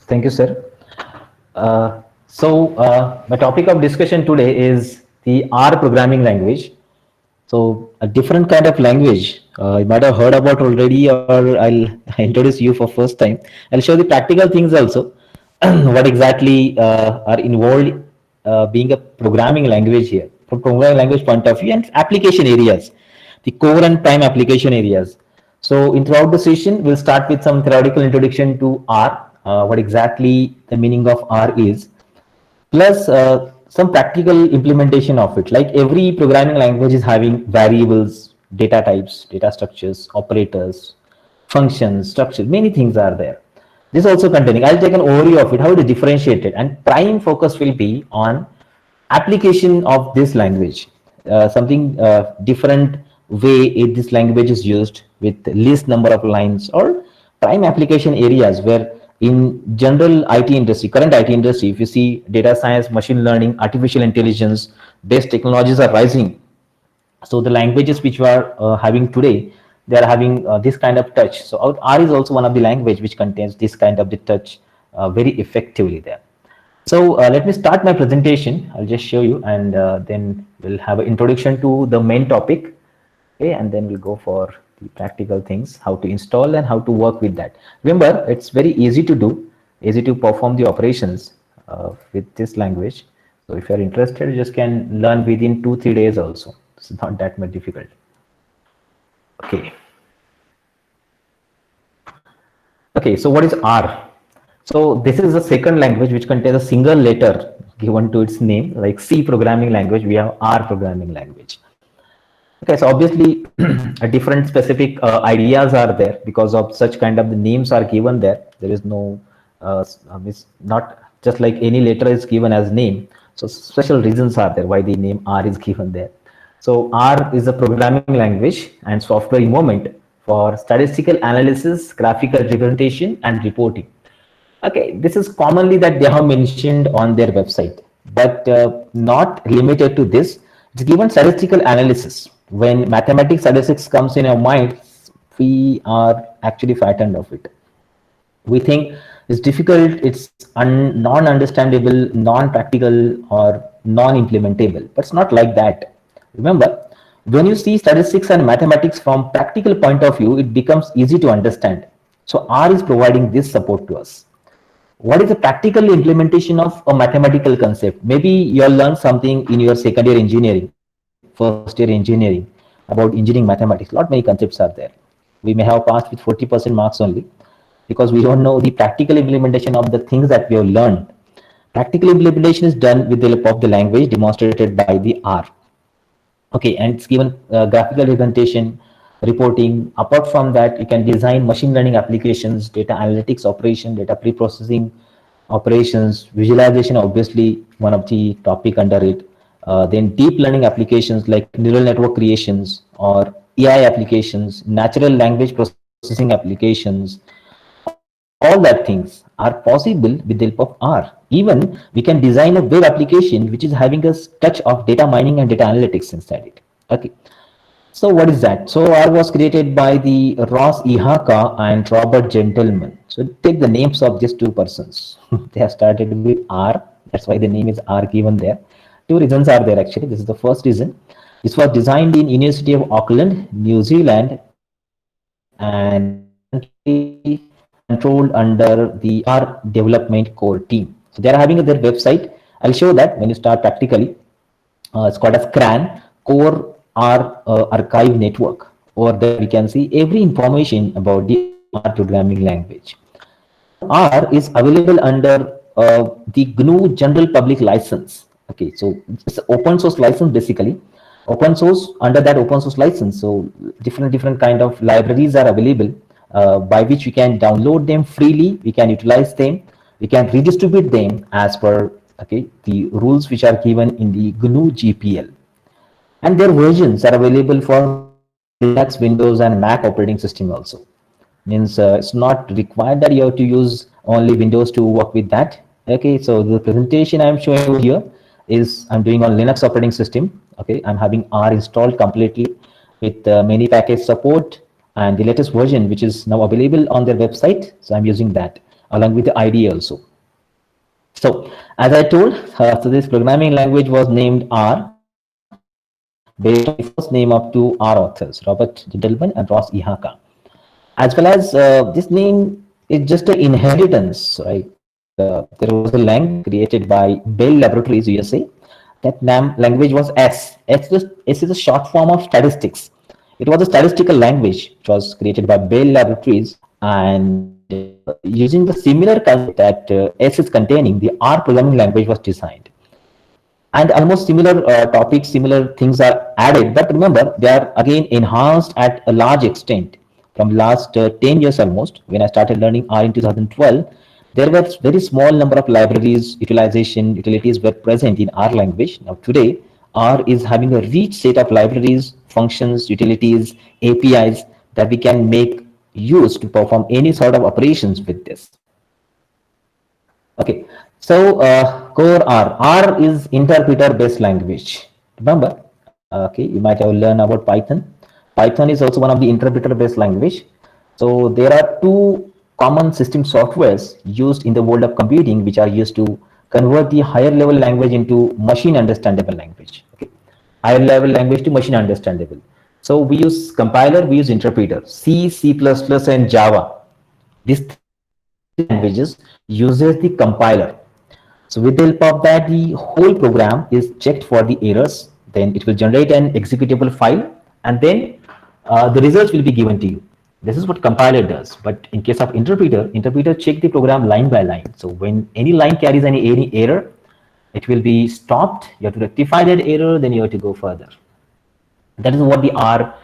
Thank you, sir. My topic of discussion today is the R programming language. So, a different kind of language you might have heard about already, or I'll introduce you for first time. I'll show the practical things also, what exactly are involved being a programming language here, from programming language point of view and application areas, the core and prime application areas. So, in throughout the session, we'll start with some theoretical introduction to R, what exactly the meaning of R is, plus some practical implementation of it. Like every programming language is having variables, data types, data structures, operators, functions, structures, many things are there. This also containing, I'll take an overview of it, how it is differentiated, and prime focus will be on application of this language, something different way this language is used with least number of lines, or prime application areas where in general IT industry, current IT industry, if you see data science, machine learning, artificial intelligence based technologies are rising. So the languages which we are having today, they are having this kind of touch. So R is also one of the language which contains this kind of the touch very effectively there. So let me start my presentation. I'll just show you, and then we'll have an introduction to the main topic. Okay, and then we'll go for the practical things, how to install and how to work with that. Remember, it's very easy to do, easy to perform the operations with this language. So if you're interested, you just can learn within 2-3 days also. It's not that much difficult. Okay. Okay, so what is R? So this is the second language which contains a single letter given to its name, like C programming language, we have R programming language. Okay, so obviously a different specific ideas are there because of such kind of the names are given there. There is no, it's not just like any letter is given as name. So special reasons are there why the name R is given there. So R is a programming language and software environment for statistical analysis, graphical representation, and reporting. Okay, this is commonly that they have mentioned on their website, but not limited to this. It's given statistical analysis. When mathematics statistics comes in our mind, we are actually frightened of it. We think it's difficult, it's non-understandable, non-practical, or non-implementable, but it's not like that. Remember, when you see statistics and mathematics from practical point of view, it becomes easy to understand. So R is providing this support to us. What is the practical implementation of a mathematical concept? Maybe you'll learn something in your second year engineering, first year engineering about engineering mathematics. Lot many concepts are there. We may have passed with 40% marks only because we don't know the practical implementation of the things that we have learned. Practical implementation is done with the help of the language demonstrated by the R. Okay, and it's given graphical representation, reporting. Apart from that, you can design machine learning applications, data analytics operation, data pre-processing operations, visualization, obviously one of the topic under it. Then deep learning applications like neural network creations or AI applications, natural language processing applications, all that things are possible with the help of R. Even we can design a web application which is having a touch of data mining and data analytics inside it. Okay. So what is that? So R was created by the Ross Ihaka and Robert Gentleman. So take the names of these two persons. They have started with R. That's why the name is R given there. Two reasons are there actually. This is the first reason. This was designed in University of Auckland, New Zealand, and controlled under the R development core team. So they are having their website. I'll show that when you start practically. It's called as CRAN, Core R Archive Network. Over there we can see every information about the R programming language. R is available under the GNU General Public License. Okay, so it's an open source license basically. Open source, under that open source license, so different kind of libraries are available by which we can download them freely, we can utilize them, we can redistribute them as per the rules which are given in the GNU GPL. And their versions are available for Linux, Windows, and Mac operating system also. Means it's not required that you have to use only Windows to work with that. Okay, so the presentation I'm showing you here is I'm doing on Linux operating system. Okay, I'm having R installed completely with many package support and the latest version which is now available on their website. So I'm using that. along with the IDE also. So as I told, so this programming language was named R based on the first name of two R authors, Robert Gentleman and Ross Ihaka. As well as this name is just an inheritance, right? There was a language created by Bell Laboratories, USA. That language was S. S is a short form of statistics. It was a statistical language which was created by Bell Laboratories, and using the similar concept that S is containing, the R programming language was designed. And almost similar topics, similar things are added, but remember, they are again enhanced at a large extent. From last 10 years almost, when I started learning R in 2012, there were very small number of libraries, utilities were present in R language. Now today, R is having a rich set of libraries, functions, utilities, APIs that we can make use to perform any sort of operations with this. Okay, so core R. R is interpreter-based language. Remember, okay, you might have learned about Python. Python is also one of the interpreter-based language. So there are two common system softwares used in the world of computing, which are used to convert the higher level language into machine understandable language. Okay, higher level language to machine understandable. So we use compiler, we use interpreter. C, C++, and Java. These languages uses the compiler. So with the help of that, the whole program is checked for the errors. Then it will generate an executable file, and then the results will be given to you. This is what compiler does. But in case of interpreter check the program line by line. So when any line carries any error, it will be stopped. You have to rectify that error. Then you have to go further. That is what the R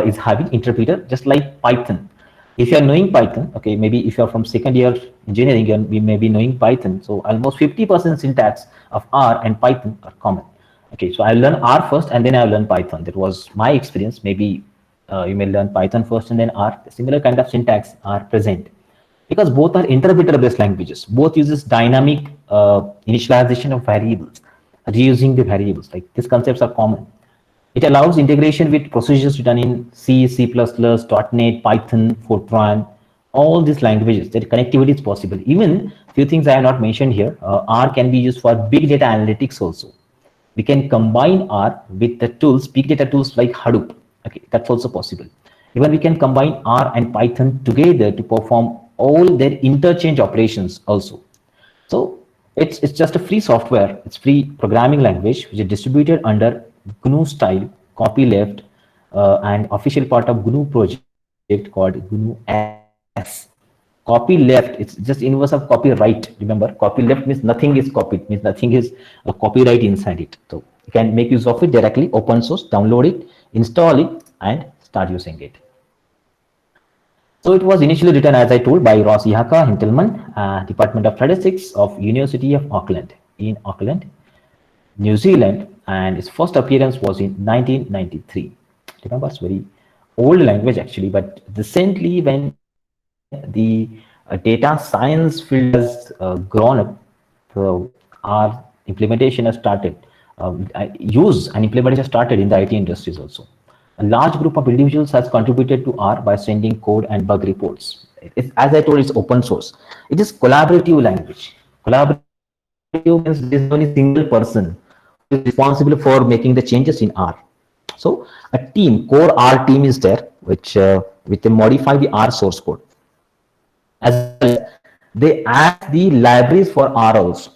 is having, interpreter, just like Python. If you are knowing Python, okay, maybe if you are from second year engineering, we may be knowing Python. So almost 50% syntax of R and Python are common. Okay, so I learn R first and then I learn Python. That was my experience. Maybe you may learn Python first and then R. Similar kind of syntax are present because both are interpreter-based languages. Both uses dynamic initialization of variables, reusing the variables. Like these concepts are common. It allows integration with procedures written in C, C++, .NET, Python, Fortran, all these languages. That connectivity is possible. Even few things I have not mentioned here, R can be used for big data analytics also. We can combine R with the tools, big data tools like Hadoop. Okay, that's also possible. Even we can combine R and Python together to perform all their interchange operations also. So it's just a free software. It's free programming language which is distributed under GNU style, copyleft, and official part of GNU project called GNU S. Copyleft, it's just inverse of copyright. Remember, copyleft means nothing is copied, means nothing is a copyright inside it. So you can make use of it directly, open source, download it, install it, and start using it. So it was initially written, as I told, by Ross Ihaka, Hintelmann, Department of Statistics of University of Auckland in Auckland, New Zealand, and its first appearance was in 1993. Remember, it's very old language actually, but recently when the data science field has grown up, so our implementation has started. Use and implementation started in the IT industries also. A large group of individuals has contributed to R by sending code and bug reports. As I told, it's open source. It is collaborative language. Collaborative means there is only single person who is responsible for making the changes in R. So a team, core R team is there, which they modify the R source code. As well as they add the libraries for R also.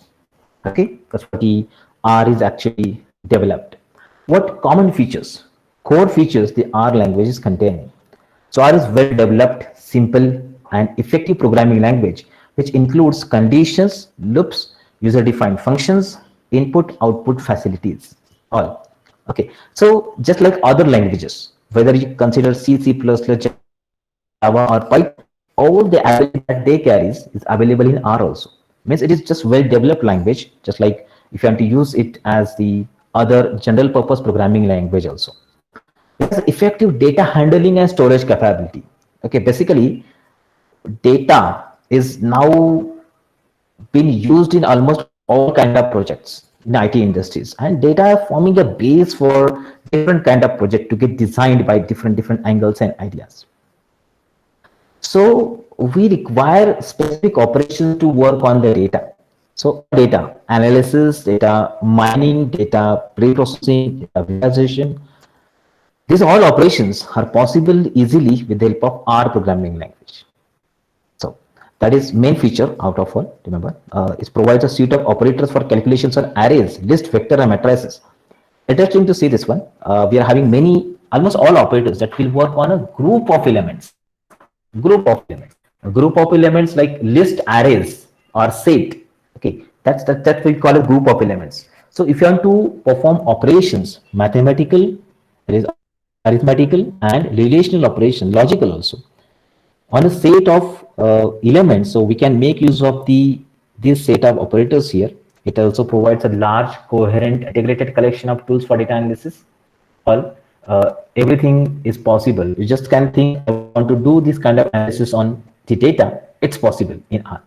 Okay, because the R is actually developed. What common features? Core features the R language is containing. So R is well developed, simple, and effective programming language, which includes conditions, loops, user-defined functions, input-output facilities. All. Okay. So just like other languages, whether you consider C, C++, Java, or Python, all the ability that they carry is available in R also. Means it is just well-developed language, just like if you want to use it as the other general purpose programming language also. It has effective data handling and storage capability. Okay, basically data is now being used in almost all kind of projects in IT industries, and data are forming a base for different kind of project to get designed by different angles and ideas. So we require specific operations to work on the data. So data analysis, data mining, data pre-processing, data visualization, these all operations are possible easily with the help of R programming language. So that is main feature out of all. Remember, it provides a suite of operators for calculations on arrays, list, vector, and matrices. Interesting to see this one. We are having many, almost all operators that will work on a group of elements. Group of elements. A group of elements like list arrays or set. Okay, that we call a group of elements. So if you want to perform operations, mathematical, there is arithmetical and relational operation, logical also on a set of elements. So we can make use of this set of operators here. It also provides a large, coherent, integrated collection of tools for data analysis. All everything is possible. You just can think, I want to do this kind of analysis on the data. It's possible in R.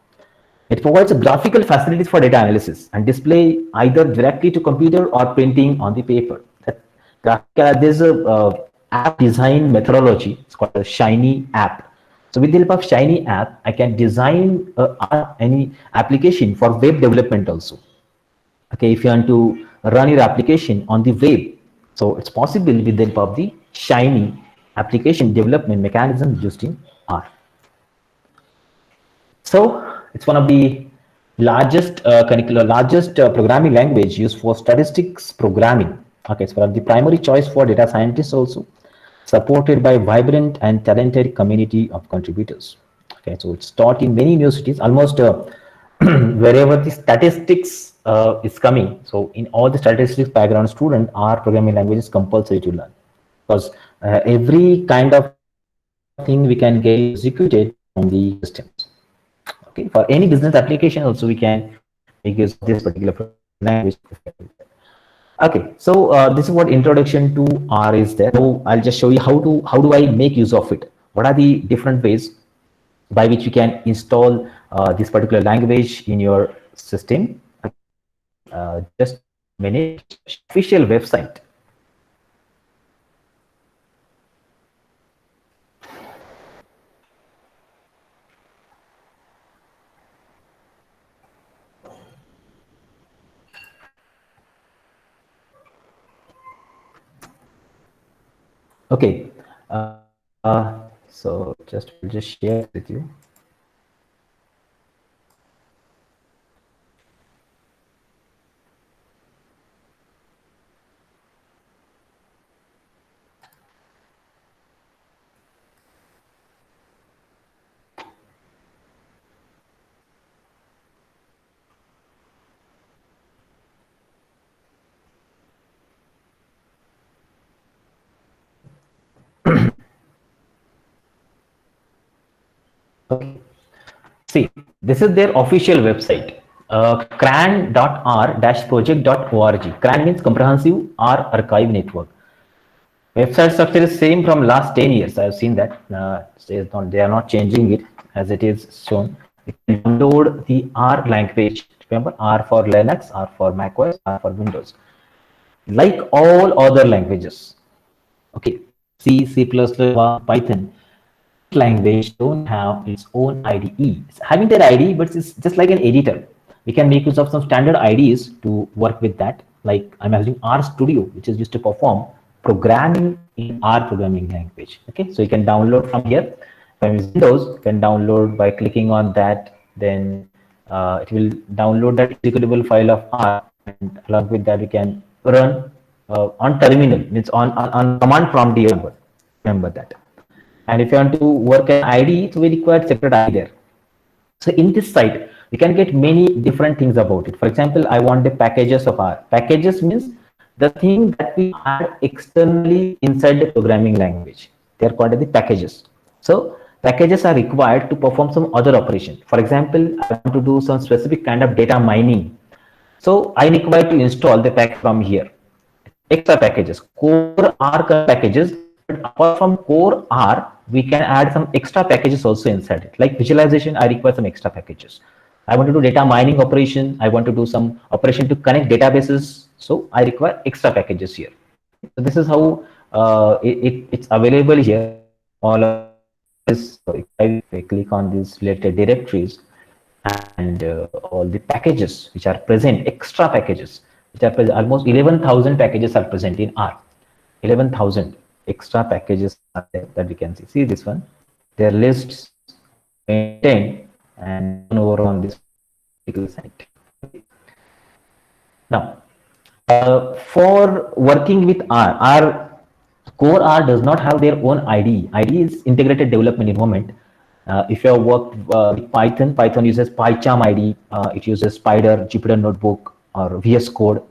It provides a graphical facilities for data analysis and display either directly to computer or printing on the paper. There's a app design methodology. It's called a Shiny app. So with the help of Shiny app, I can design any application for web development also. Okay, if you want to run your application on the web, so it's possible with the help of the Shiny application development mechanism used in R. So it's one of the largest programming language used for statistics programming. Okay, it's one of the primary choice for data scientists also, supported by vibrant and talented community of contributors. Okay, so it's taught in many universities, almost wherever the statistics is coming. So in all the statistics background student, our programming language is compulsory to learn, because every kind of thing we can get executed on the systems. Okay, for any business application also we can make use of this particular language. Okay, so this is what introduction to R is there. So I'll just show you how do I make use of it. What are the different ways by which you can install this particular language in your system. Just a minute. Official website. Okay, so we'll just share with you. Okay. See, this is their official website, cran.r-project.org. CRAN means Comprehensive R Archive Network. Website structure is same from last 10 years. I have seen that. They are not changing it as it is shown. You can download the R language. Remember, R for Linux, R for macOS, R for Windows. Like all other languages. Okay, C, C++, Python. Language don't have its own IDE. It's having their IDE, but it's just like an editor. We can make use of some standard IDEs to work with that. Like I'm using R Studio, which is used to perform programming in R programming language. Okay, so you can download from here. If I'm using Windows, you can download by clicking on that. Then it will download that executable file of R, and along with that, we can run on terminal. Means on command prompt. Remember that. And if you want to work an IDE, so we require separate IDE there. So in this site, we can get many different things about it. For example, I want the packages of R. Packages means the thing that we add externally inside the programming language. They are called as the packages. So packages are required to perform some other operation. For example, I want to do some specific kind of data mining. So I require to install the pack from here. Extra packages, core R packages. But apart from core R, we can add some extra packages also inside it. Like visualization, I require some extra packages. I want to do data mining operation. I want to do some operation to connect databases. So I require extra packages here. So this is how it's available here. All this, so if I click on these related directories and all the packages which are present, extra packages which are present, almost 11,000 packages are present in R. 11,000 extra packages are there that we can see. See this one, their lists maintained and shown over on this particular site. Now, for working with R, core R does not have their own IDE. IDE is integrated development environment. If you have worked with Python, Python uses PyCharm IDE. It uses Spider, Jupyter Notebook, or VS Code.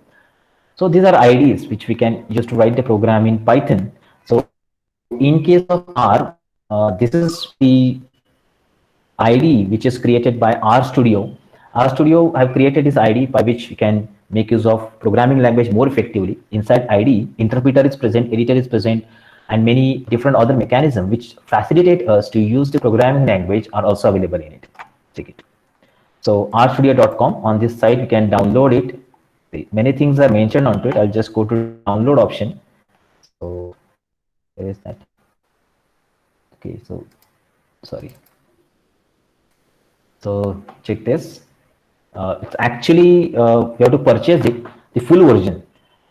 So these are IDEs which we can use to write the program in Python. So in case of R, this is the IDE which is created by RStudio. RStudio have created this IDE by which we can make use of programming language more effectively. Inside IDE, interpreter is present, editor is present, and many different other mechanisms which facilitate us to use the programming language are also available in it. Check it. So rstudio.com, on this site you can download it. Many things are mentioned onto it. I'll just go to download option. So where is that? Okay, so sorry. So check this. It's actually you have to purchase it, the full version.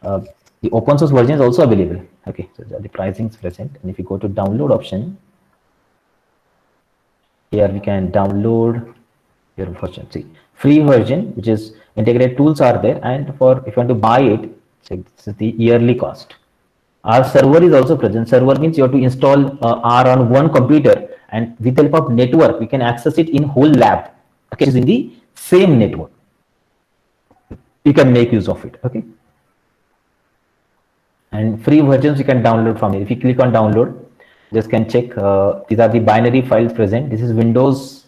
The open source version is also available. Okay, so the pricing is present, and if you go to download option, here we can download your version. See, free version, which is integrated tools are there, and for if you want to buy it, so this is the yearly cost. Our server is also present. Server means you have to install R on one computer, and with the help of network, we can access it in whole lab. Okay, it's in the same network. You can make use of it. Okay, and free versions you can download from it. If you click on download, just can check. These are the binary files present. This is Windows,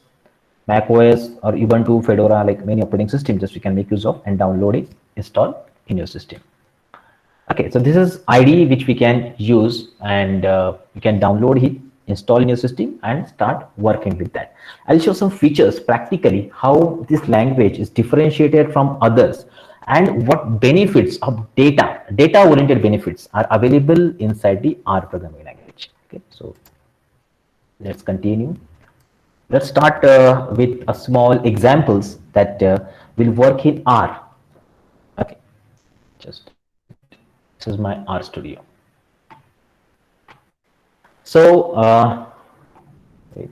Mac OS, or Ubuntu, Fedora, like many operating systems. Just you can make use of and download it, install in your system. Okay, so this is IDE which we can use, and you can download it, install in your system, and start working with that. I'll show some features practically how this language is differentiated from others, and what benefits of data-oriented benefits are available inside the R programming language. Okay, so let's continue. Let's start with a small examples that will work in R. Okay, just this is my RStudio. So wait.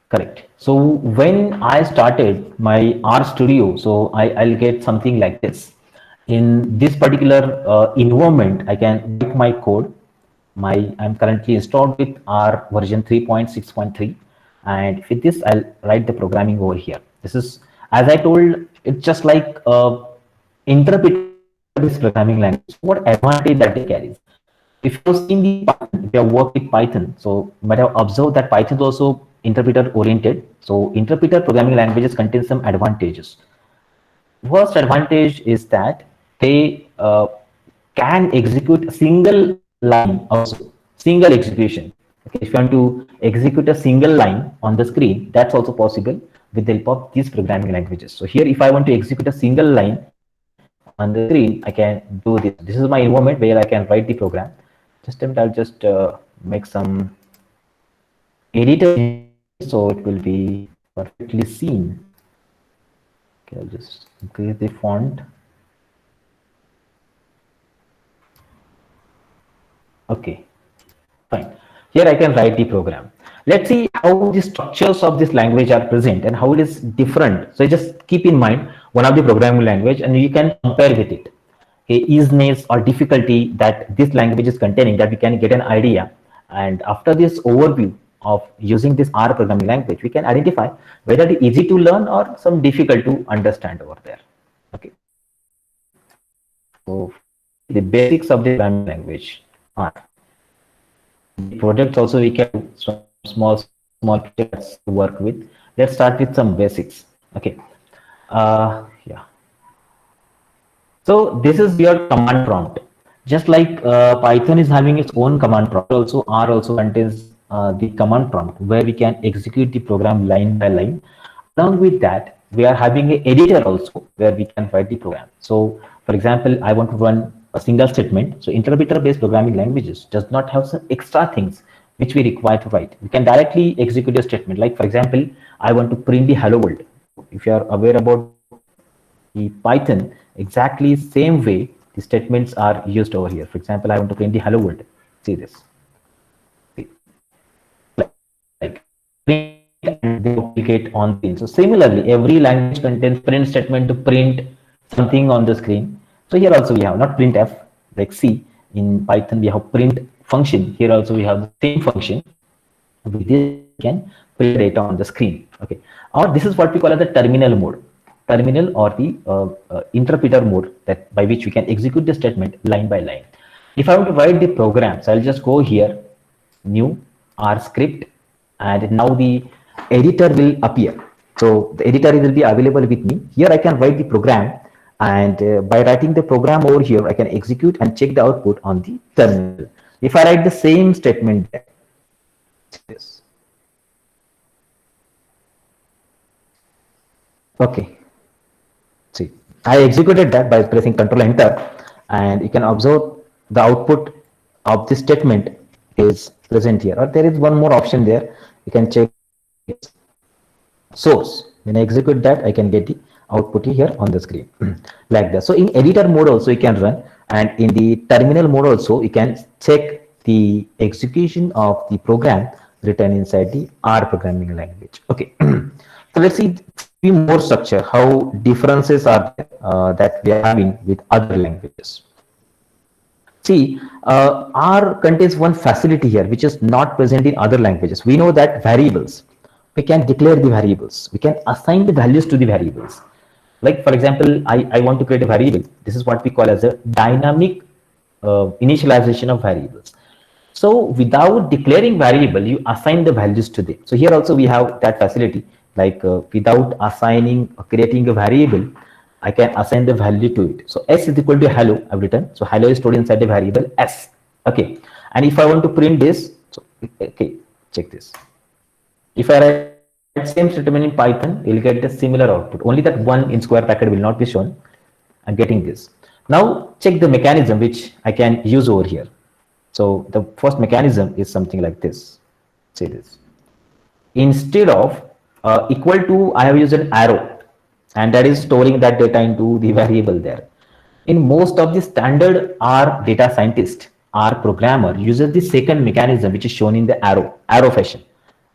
Correct. So when I started my RStudio, so I'll get something like this. In this particular environment, I can write my code. I'm currently installed with R version 3.6.3, and with this I'll write the programming over here. This is, as I told, it's just like interpret this programming language. What advantage that it carries? If you've seen the Python, if you have worked with Python, so you might have observed that Python is also interpreter oriented. So interpreter programming languages contain some advantages. First advantage is that they can execute a single line, also single execution. Okay, if you want to execute a single line on the screen, that's also possible with the help of these programming languages. So here, if I want to execute a single line on the screen, I can do this. This is my environment where I can write the program. Just a minute, I'll just make some editor so it will be perfectly seen. Okay, I'll just increase the font. Okay, fine. Here I can write the program. Let's see how the structures of this language are present and how it is different. So just keep in mind one of the programming language, and you can compare with it. Okay, easiness or difficulty that this language is containing, that we can get an idea. And after this overview of using this R programming language, we can identify whether it is easy to learn or some difficult to understand over there. Okay. So the basics of the programming language are projects. Also, we can do some small projects to work with. Let's start with some basics. Okay. Yeah. So this is your command prompt. Just like Python is having its own command prompt, also R also contains the command prompt where we can execute the program line by line. Along with that, we are having an editor also where we can write the program. So for example, I want to run a single statement. So interpreter-based programming languages does not have some extra things which we require to write. We can directly execute a statement. Like for example, I want to print the hello world. If you are aware about the Python, exactly same way the statements are used over here. For example, I want to print the hello world. See this. Like print and they duplicate on screen. So similarly, every language contains print statement to print something on the screen. So here also we have not printf like C. In Python we have print function. Here also we have the same function. With this we can print data on the screen. Okay, or this is what we call as the terminal mode. Terminal or the interpreter mode, that by which we can execute the statement line by line. If I want to write the program, so I'll just go here, new R script, and now the editor will appear. So the editor will be available with me. Here I can write the program, and by writing the program over here, I can execute and check the output on the terminal. If I write the same statement there, this. Okay, see, I executed that by pressing Control Enter, and you can observe the output of this statement is present here. Or there is one more option there. You can check source. When I execute that, I can get the output here on the screen like that. So in editor mode also you can run, and in the terminal mode also you can check the execution of the program written inside the R programming language. Okay, so let's see few more structure, how differences are there, that we are having with other languages. See, R contains one facility here which is not present in other languages. We know that variables, we can declare the variables, we can assign the values to the variables. Like for example, I want to create a variable. This is what we call as a dynamic initialization of variables. So without declaring variable, you assign the values to them. So here also we have that facility, like without assigning or creating a variable, I can assign the value to it. So s is equal to hello, I've written. So hello is stored inside the variable s. Okay. And if I want to print this, so okay, check this. If I write same statement in Python, you'll get a similar output. Only that one in square bracket will not be shown. I'm getting this. Now check the mechanism which I can use over here. So the first mechanism is something like this. Say this. Instead of equal to, I have used an arrow, and that is storing that data into the variable there. In most of the standard R data scientist, R programmer uses the second mechanism which is shown in the arrow fashion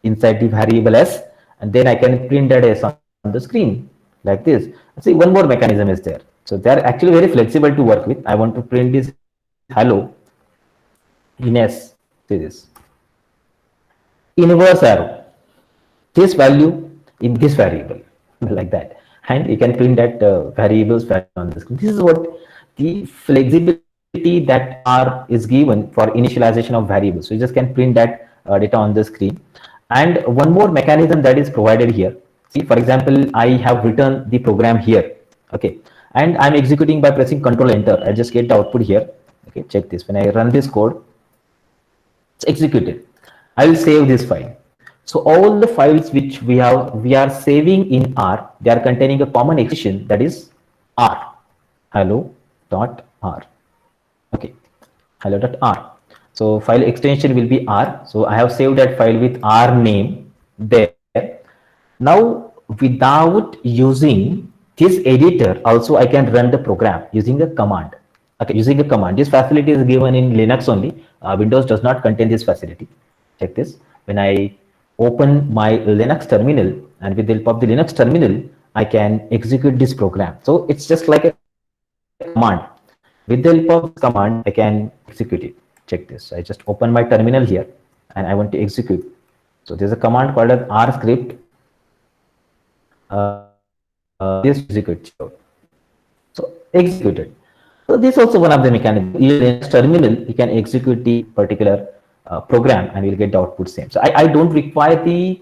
inside the variable s, and then I can print that s on the screen like this. See, one more mechanism is there. So they are actually very flexible to work with. I want to print this hello in s. See this. Inverse arrow. This value in this variable like that, and you can print that variables value on the screen. This is what the flexibility that R is given for initialization of variables. So you just can print that data on the screen. And one more mechanism that is provided here. See, for example, I have written the program here. Okay, and I'm executing by pressing Control Enter. I just get the output here. Okay, check this. When I run this code, it's executed. I will save this file. So all the files which we are saving in R, they are containing a common extension, that is R, hello.r. Okay, hello.r. So file extension will be R. So I have saved that file with R name there. Now without using this editor, also I can run the program using a command. Okay, using a command. This facility is given in Linux only. Windows does not contain this facility. Check this. When I open my Linux terminal, and with the help of the Linux terminal, I can execute this program. So it's just like a command. With the help of command, I can execute it. Check this. I just open my terminal here, and I want to execute. So there's a command called as R script. This execute. So executed. So this is also one of the mechanisms. In Linux terminal, you can execute the particular program, and we'll get the output same. So I don't require the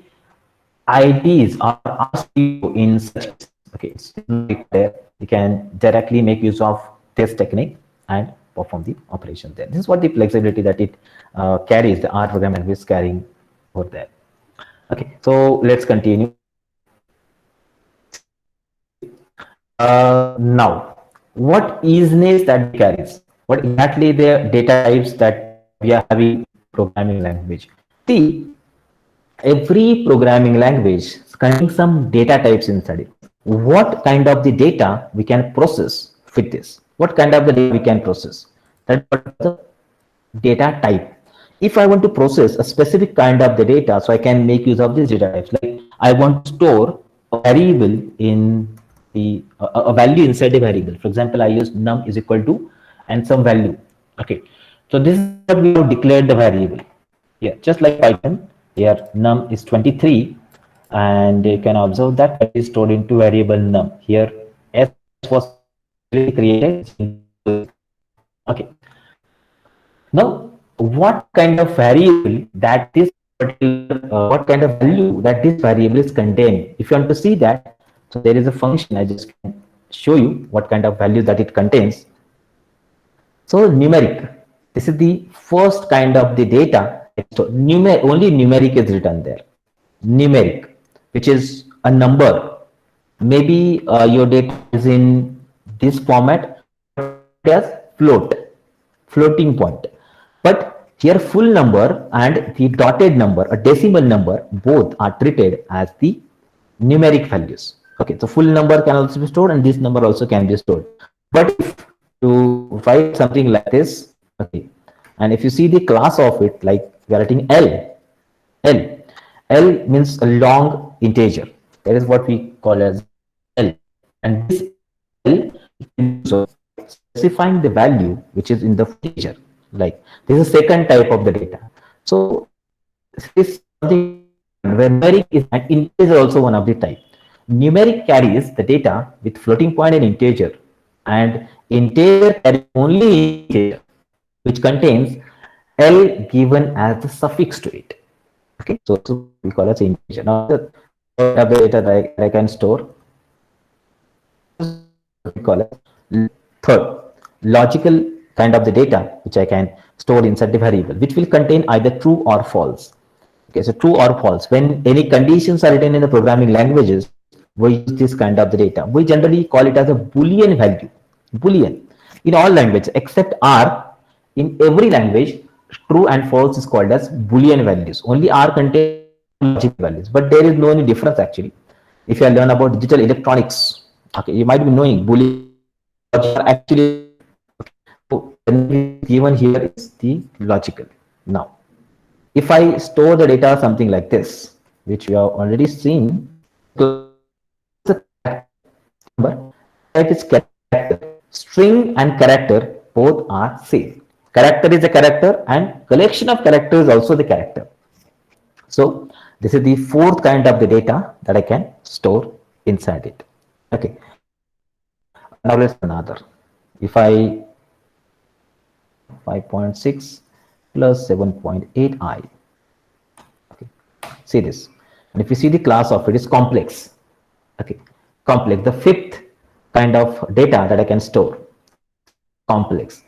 IDs or RCO in such. Okay, it's there. You can directly make use of this technique and perform the operation there. This is what the flexibility that it carries, the R program language is carrying over there. Okay, so let's continue. Now, what easiness that carries? what exactly the data types that we are having programming language. See, every programming language contains some data types inside it. What kind of the data we can process with this? What kind of the data we can process? That's the data type. If I want to process a specific kind of the data, so I can make use of these data types. Like I want to store a variable in the a value inside a variable. For example, I use num is equal to and some value. Okay, so this is what we have declared the variable. Yeah, just like Python, here num is 23, and you can observe that it is stored into variable num. Here s was created. Okay, now, what kind of variable that this particular, what kind of value that this variable is contained? If you want to see that, so there is a function. I just can show you what kind of value that it contains. So numeric. This is the first kind of the data. So only numeric is written there. Numeric, which is a number. Maybe your data is in this format as floating point. But here full number and the dotted number, a decimal number, both are treated as the numeric values. Okay, so full number can also be stored and this number also can be stored. But if you write something like this, okay, and if you see the class of it, like we are writing L means a long integer. That is what we call as L. And this L is specifying the value which is in the integer. Like this is second type of the data. So this something where numeric is an integer also one of the type. Numeric carries the data with floating point and integer, and integer carries only integer, which contains L given as the suffix to it. Okay, so we call it integer. Now the data that I can store, we call it third logical kind of the data which I can store inside the variable, which will contain either true or false. Okay, so true or false. When any conditions are written in the programming languages, we use this kind of the data. We generally call it as a Boolean value. Boolean. In all languages except R, in every language, true and false is called as Boolean values. Only R contains logical values, but there is no any difference actually. If you learn about digital electronics, okay, you might be knowing Boolean actually given here is the logical. Now, if I store the data something like this, which we have already seen, number, type is character. String and character both are same. Character is a character and collection of characters is also the character. So this is the fourth kind of the data that I can store inside it. Okay. Now let's another. If I 5.6 plus 7.8i. Okay, see this. And if you see the class of it is complex. Okay, complex. The fifth kind of data that I can store. Complex.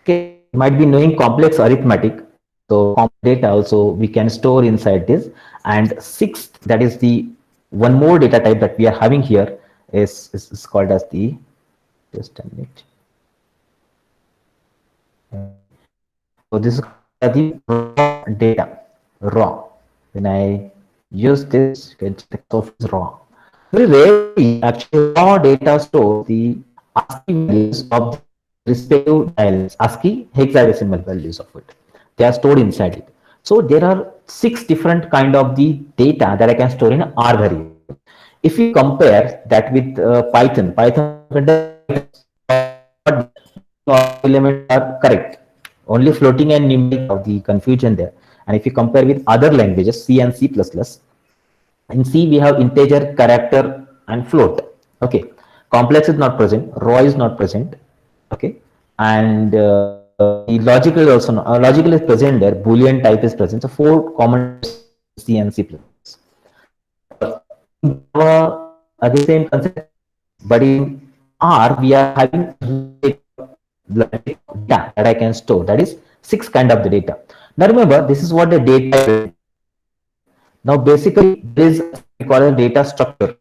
Okay, you might be knowing complex arithmetic. So complex data also we can store inside this. And sixth, that is the one more data type that we are having here is called as the, just a minute. So this is the raw data, raw. When I use this, you can check of raw. Very rarely, actually, raw data store the ASCII values of the respective dialects, ASCII hexadecimal values of it. They are stored inside it. So there are 6 different kind of the data that I can store in R variable. If you compare that with Python elements are correct. Only floating and numeric of the confusion there. And if you compare with other languages, C and C++, in C we have integer, character, and float. Okay, complex is not present, raw is not present. Okay, and the logical is also not, logical is present there. Boolean type is present. So 4 common C and C++. Are the same concept, but in R we are having data that I can store. That is 6 kind of the data. Now remember, this is what the data is. Now basically there is we call a data structure,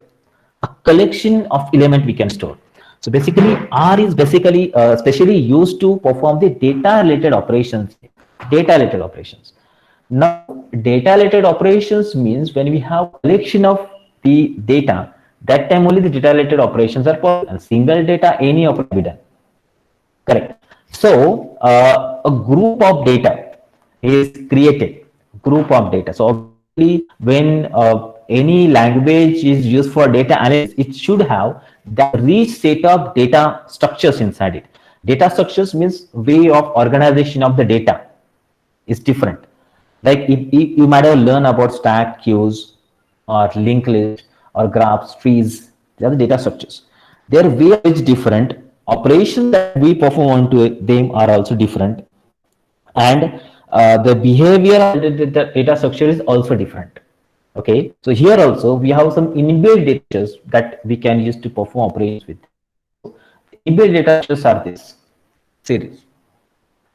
a collection of element we can store. So basically, R is basically specially used to perform the data related operations. Data related operations. Now, data related operations means when we have collection of the data, that time only the data related operations are possible. And single data, any operation be done. Correct. So a group of data is created. Group of data. So obviously, when any language is used for data analysis, it should have that rich set of data structures inside it. Data structures means way of organization of the data is different. Like if you might have learned about stack, queues, or linked list, or graphs, trees. They are the data structures. Their way is different. Operations that we perform onto them are also different, and the behavior of the data structure is also different. Okay, so here also we have some inbuilt data structures that we can use to perform operations with. Inbuilt data structures are this series.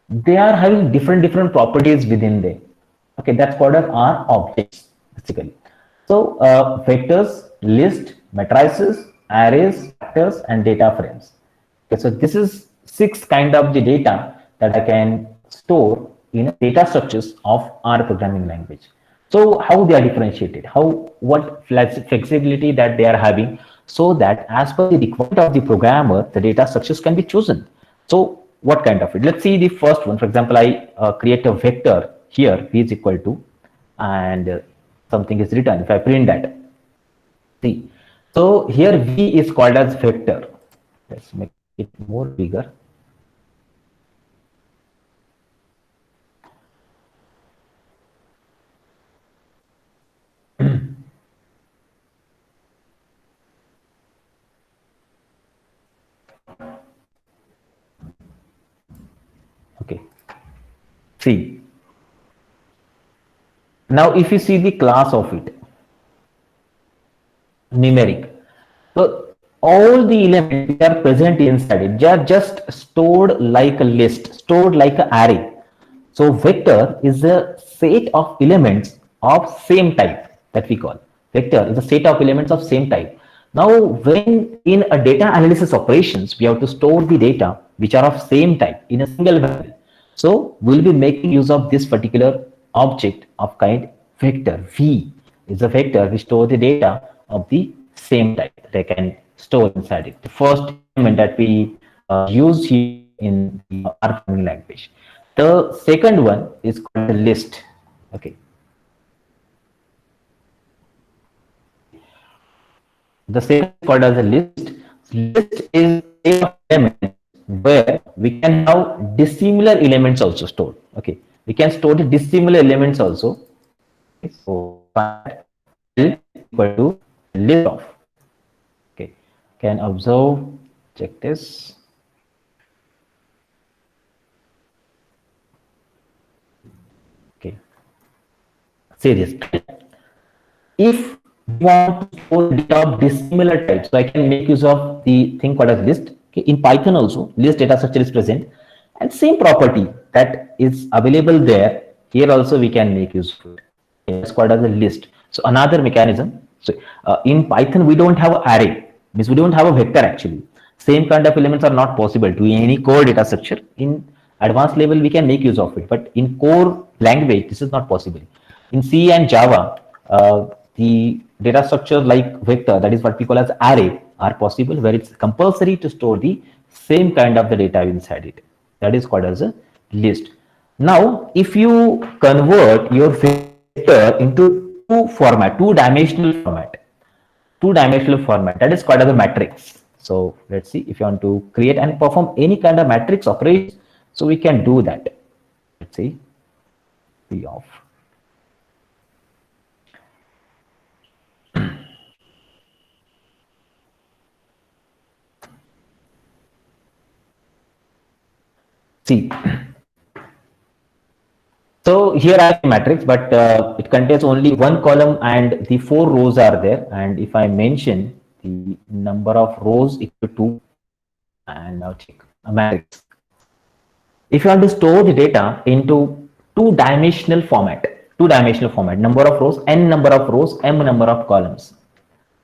They are having different properties within them. Okay, that's called as R objects basically. So vectors, list, matrices, arrays, factors, and data frames. Okay, so this is 6 kind of the data that I can store in data structures of R programming language. So how they are differentiated, what flexibility that they are having, so that as per the requirement of the programmer, the data structures can be chosen. So what kind of it? Let's see the first one. For example, I create a vector here, v is equal to, and something is written. If I print that, see, so here v is called as vector. Let's make it more bigger. Okay, see, now if you see the class of it, numeric, so all the elements that are present inside it, they are just stored like a list, stored like an array. So vector is a set of elements of same type that we call. Vector is a set of elements of same type. Now, when in a data analysis operations, we have to store the data which are of same type in a single variable. So we'll be making use of this particular object of kind vector. V is a vector which store the data of the same type that I can store inside it. The first element that we use here in the R programming language. The second one is called the list. Okay. The second is called as a list. List is a element where we can have dissimilar elements also stored. Okay. We can store the dissimilar elements also. Okay. So equal to list of. Okay. Can observe, check this. Okay. Serious. If we want to store data of dissimilar types, so I can make use of the thing called as list. Okay. In Python also, list data structure is present, and same property that is available there, here also we can make use of it. It's called as a list. So another mechanism. So in Python, we don't have an array, means we don't have a vector actually. Same kind of elements are not possible to any core data structure. In advanced level, we can make use of it, but in core language, this is not possible. In C and Java, the data structure like vector, that is what we call as array, are possible, where it's compulsory to store the same kind of the data inside it. That is called as a list. Now, if you convert your vector into two-dimensional format, that is called as a matrix. So let's see, if you want to create and perform any kind of matrix operation, so we can do that. Let's see, P of. See, so here I have a matrix, but it contains only one column and the 4 rows are there. And if I mention the number of rows equal to 2, and now check a matrix. If you want to store the data into two-dimensional format, number of rows, n number of rows, m number of columns.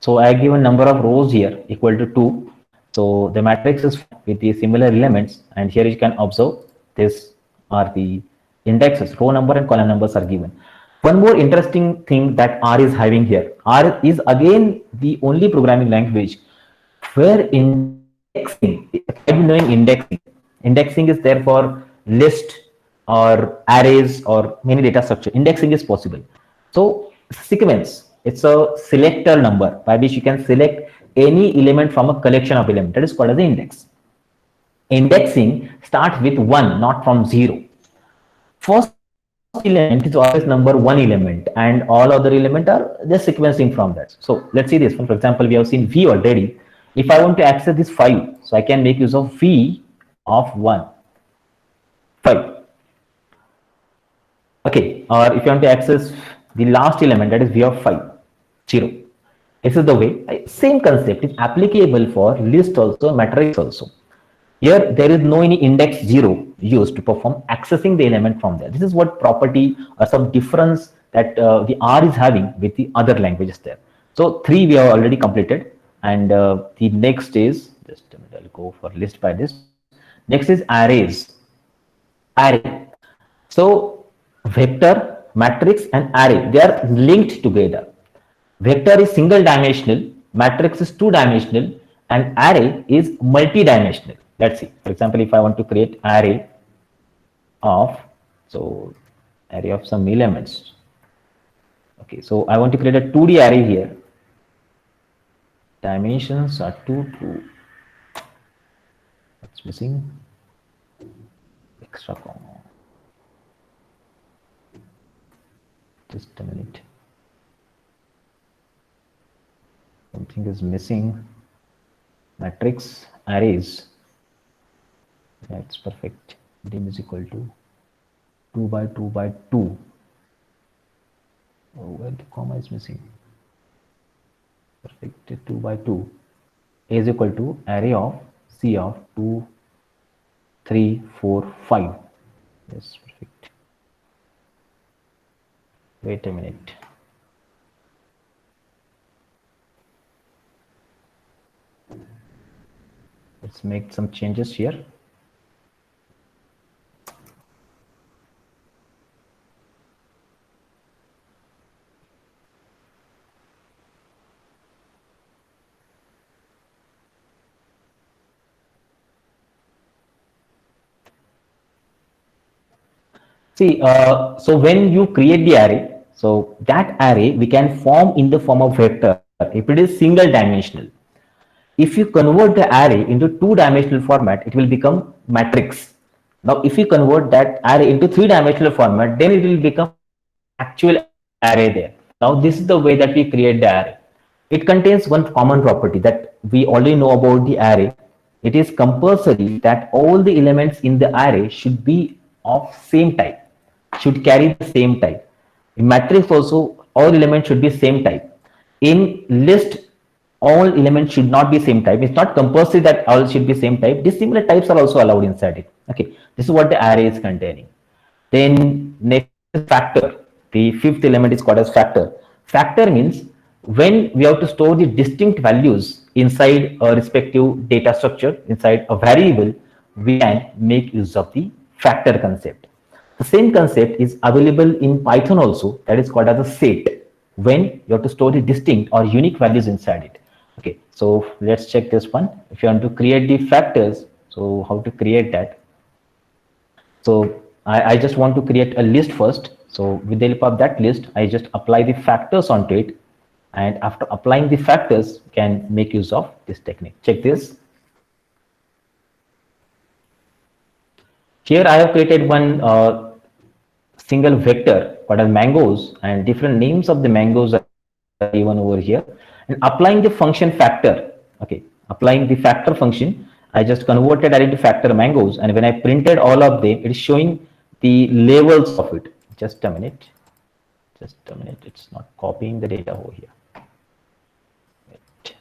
So I give a number of rows here equal to 2. So the matrix is with the similar elements, and here you can observe this are the indexes, row number and column numbers are given. One more interesting thing that R is having here, R is again the only programming language where indexing, knowing indexing, indexing is there for list or arrays or many data structure. Indexing is possible. So sequence, it's a selector number by which you can select any element from a collection of elements. That is called as the index. Indexing starts with 1, not from 0. First element is always number 1 element, and all other elements are just sequencing from that. So let's see this one. For example, we have seen v already. If I want to access this 5, so I can make use of v of 1, 5. Okay, or if you want to access the last element, that is v of 5, 0. This is the way. Same concept is applicable for list also, matrix also. Here, there is no any index 0 used to perform accessing the element from there. This is what property or some difference that the R is having with the other languages there. So 3 we have already completed, and the next is, just a minute, I'll go for list by list. Next is arrays. Array. So vector, matrix and array, they are linked together. Vector is single dimensional, matrix is two dimensional, and array is multi-dimensional. Let's see. For example, if I want to create array of, so array of some elements. Okay, so I want to create a 2D array here. Dimensions are 2, 2. What's missing? Extra comma. Just a minute. Something is missing. Matrix arrays. That's perfect. Dim is equal to 2 by 2 by 2. Oh, where the comma is missing. Perfect. 2 by 2. A is equal to array of C of 2, 3, 4, 5. Yes, perfect. Wait a minute. Let's make some changes here. See, so when you create the array, so that array we can form in the form of vector if it is single dimensional. If you convert the array into two-dimensional format, it will become matrix. Now, if you convert that array into three-dimensional format, then it will become actual array there. Now, this is the way that we create the array. It contains one common property that we already know about the array. It is compulsory that all the elements in the array should be of same type, should carry the same type. In matrix also, all elements should be same type. In list, all elements should not be same type. It's not compulsory that all should be same type. Dissimilar types are also allowed inside it. Okay, this is what the array is containing. Then next is factor. The fifth element is called as factor. Factor means when we have to store the distinct values inside a respective data structure, inside a variable, we can make use of the factor concept. The same concept is available in Python also, that is called as a set, when you have to store the distinct or unique values inside it. Okay, so let's check this one. If you want to create the factors, so how to create that? So I just want to create a list first. So with the help of that list, I just apply the factors onto it. And after applying the factors, can make use of this technique. Check this. Here I have created one single vector called as mangoes, and different names of the mangoes are given over here. And applying the function factor, okay, applying the factor function, I just converted that into factor mangoes, and when I printed all of them, it is showing the levels of it. Just a minute, it's not copying the data over here. Wait.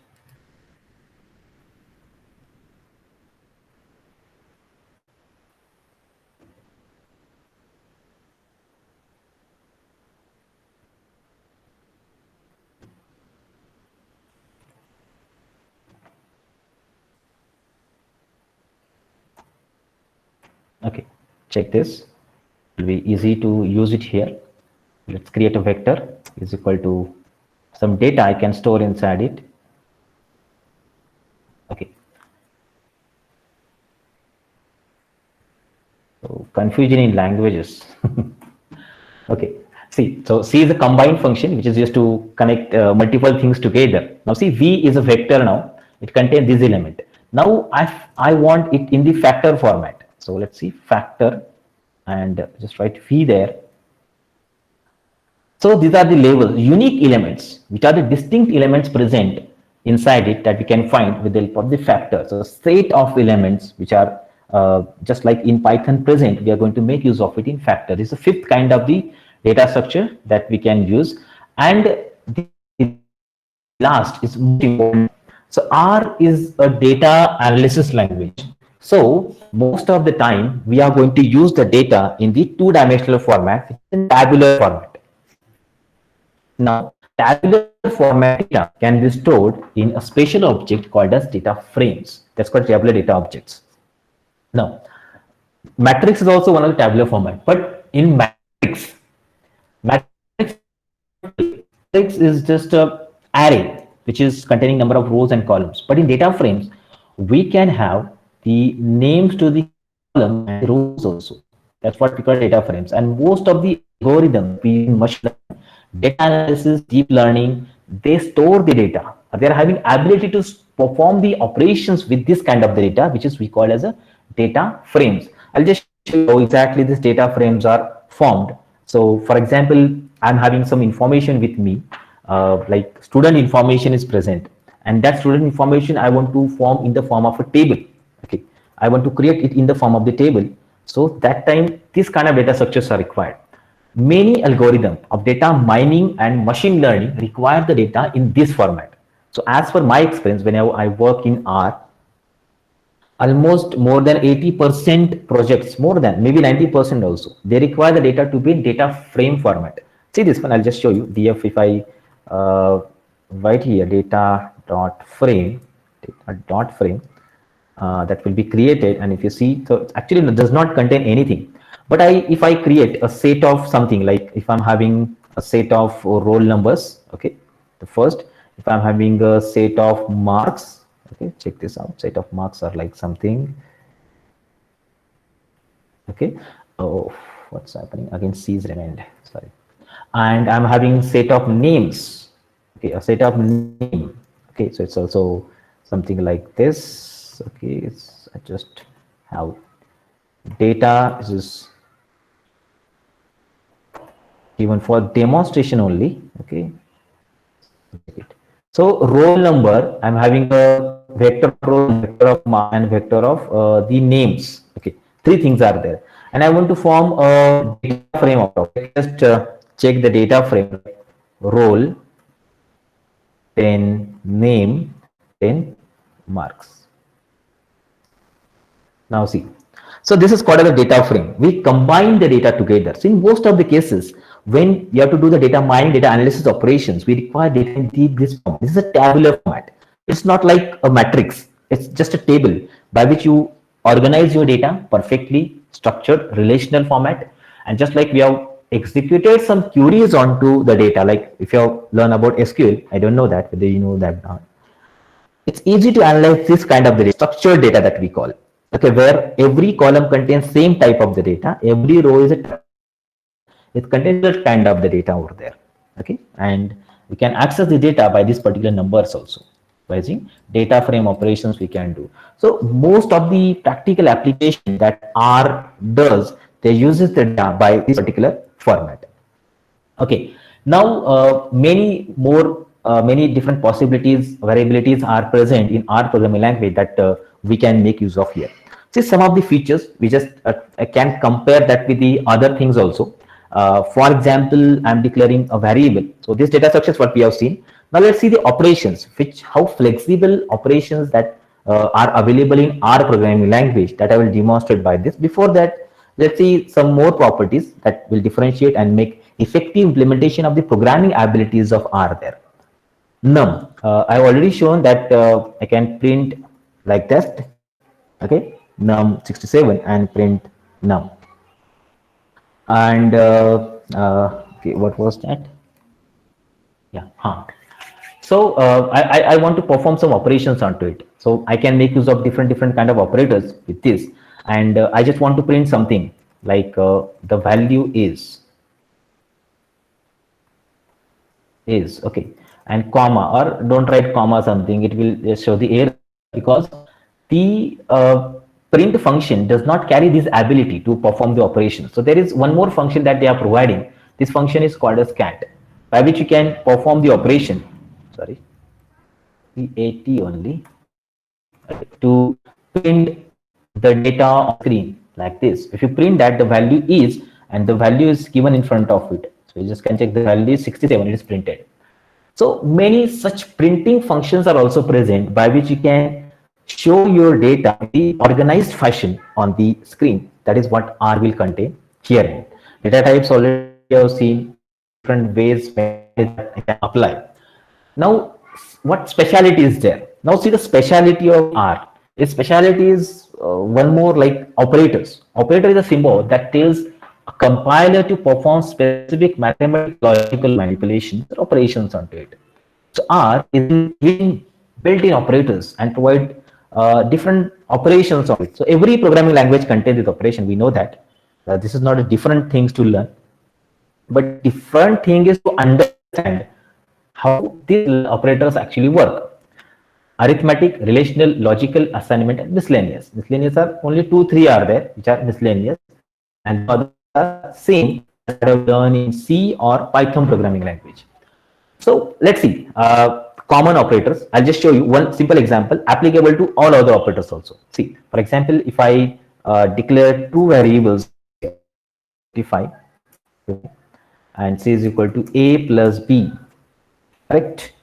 Okay, check this. It will be easy to use it here. Let's create a vector is equal to some data I can store inside it. Okay, so confusion in languages. Okay, see, so C is a combined function which is used to connect multiple things together. Now see, V is a vector now. It contains this element. Now I want it in the factor format. So let's see factor and just write V there. So these are the labels, unique elements, which are the distinct elements present inside it that we can find with the help of the factor. So set of elements which are just like in Python present, we are going to make use of it in factor. This is the fifth kind of the data structure that we can use. And the last is most important. So R is a data analysis language. So most of the time we are going to use the data in the two-dimensional format, in tabular format. Now, tabular format data can be stored in a special object called as data frames. That's called tabular data objects. Now, matrix is also one of the tabular format, but in matrix is just a array which is containing number of rows and columns. But in data frames, we can have the names to the column and rows also. That's what we call data frames. And most of the algorithm we use in machine learning, data analysis, deep learning, they store the data. They are having ability to perform the operations with this kind of the data, which is we call as a data frames. I'll just show you how exactly these data frames are formed. So for example, I'm having some information with me, like student information is present, and that student information I want to form in the form of a table. Okay, I want to create it in the form of the table. So that time this kind of data structures are required. Many algorithms of data mining and machine learning require the data in this format. So as per my experience, whenever I work in R, almost more than 80% projects, more than maybe 90% also, they require the data to be in data frame format. See this one, I'll just show you. DF, if I write here data dot frame, that will be created. And if you see, so actually it does not contain anything. But if I create a set of something, like if I'm having a set of roll numbers, okay, the first, if I'm having a set of marks, okay, check this out, set of marks are like something, okay, oh, what's happening again, C is remained, sorry, and I'm having set of names, okay, a set of name, okay, so it's also something like this, okay, I just have data, this is given for demonstration only, okay. So roll number, I'm having a vector of roll, vector of mark, and vector of the names. Okay, three things are there, and I want to form a data frame of it. Just check the data frame: roll, then name, then marks. Now see, so this is called as a data frame. We combine the data together. So in most of the cases, when you have to do the data mining, data analysis operations, we require data in this form. This is a tabular format. It's not like a matrix. It's just a table by which you organize your data perfectly structured relational format. And just like we have executed some queries onto the data, like if you have learned about SQL, I don't know that, whether you know that now. It's easy to analyze this kind of the structured data that we call. Okay, where every column contains same type of the data, every row is it contains that kind of the data over there. Okay, and we can access the data by these particular numbers also. By using data frame operations we can do. So most of the practical application that R does, they uses the data by this particular format. Okay, now many different possibilities, variabilities are present in R programming language that we can make use of here. See some of the features, we just can compare that with the other things also. For example, I'm declaring a variable. So this data structure is what we have seen. Now let's see the operations, how flexible operations that are available in R programming language, that I will demonstrate by this. Before that, let's see some more properties that will differentiate and make effective implementation of the programming abilities of R there. Num, I've already shown that I can print like that, okay, num 67 and print Now, and okay, what was that? Yeah, huh. So I want to perform some operations onto it. So I can make use of different kind of operators with this, and I just want to print something like the value is okay, and comma, or don't write comma something, it will just show the error because the print function does not carry this ability to perform the operation. So there is one more function that they are providing. This function is called as cat, by which you can perform the operation, sorry, cat only, to print the data on screen like this. If you print that, the value is, and the value is given in front of it, so you just can check the value is 67, it is printed. So many such printing functions are also present, by which you can show your data in the organized fashion on the screen. That is what R will contain here. Data types already have seen different ways where it can apply. Now, what speciality is there? Now see the speciality of R. Its speciality is one more, like operators. Operator is a symbol that tells a compiler to perform specific mathematical logical manipulations or operations onto it. So R is built-in operators and provide different operations on it. So every programming language contains this operation. We know that. This is not a different things to learn, but different thing is to understand how these operators actually work. Arithmetic, relational, logical, assignment, and miscellaneous. Miscellaneous are only 2, 3 are there, which are miscellaneous, and the others are same that I have learned in C or Python programming language. So let's see common operators. I'll just show you one simple example applicable to all other operators also. See, for example, if I declare two variables, 55, and C is equal to A plus B, correct?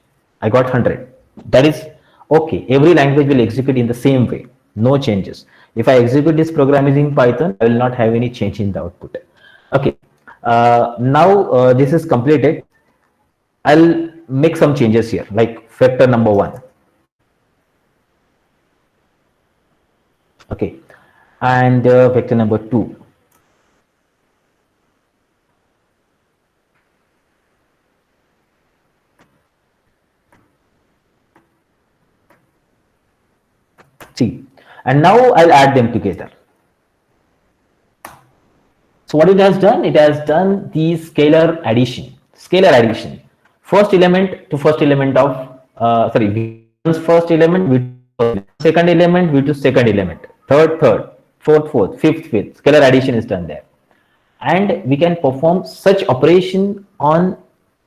I got 100. That is okay. Every language will execute in the same way, no changes. If I execute this program using Python, I will not have any change in the output. Okay. Now this is completed. I'll make some changes here, like vector number 1. Okay, and vector number 2. See, and now I'll add them together. So what it has done? It has done the scalar addition. Scalar addition. First element to first element of first element with second element with second element, third, fourth, fifth. Scalar addition is done there, and we can perform such operation on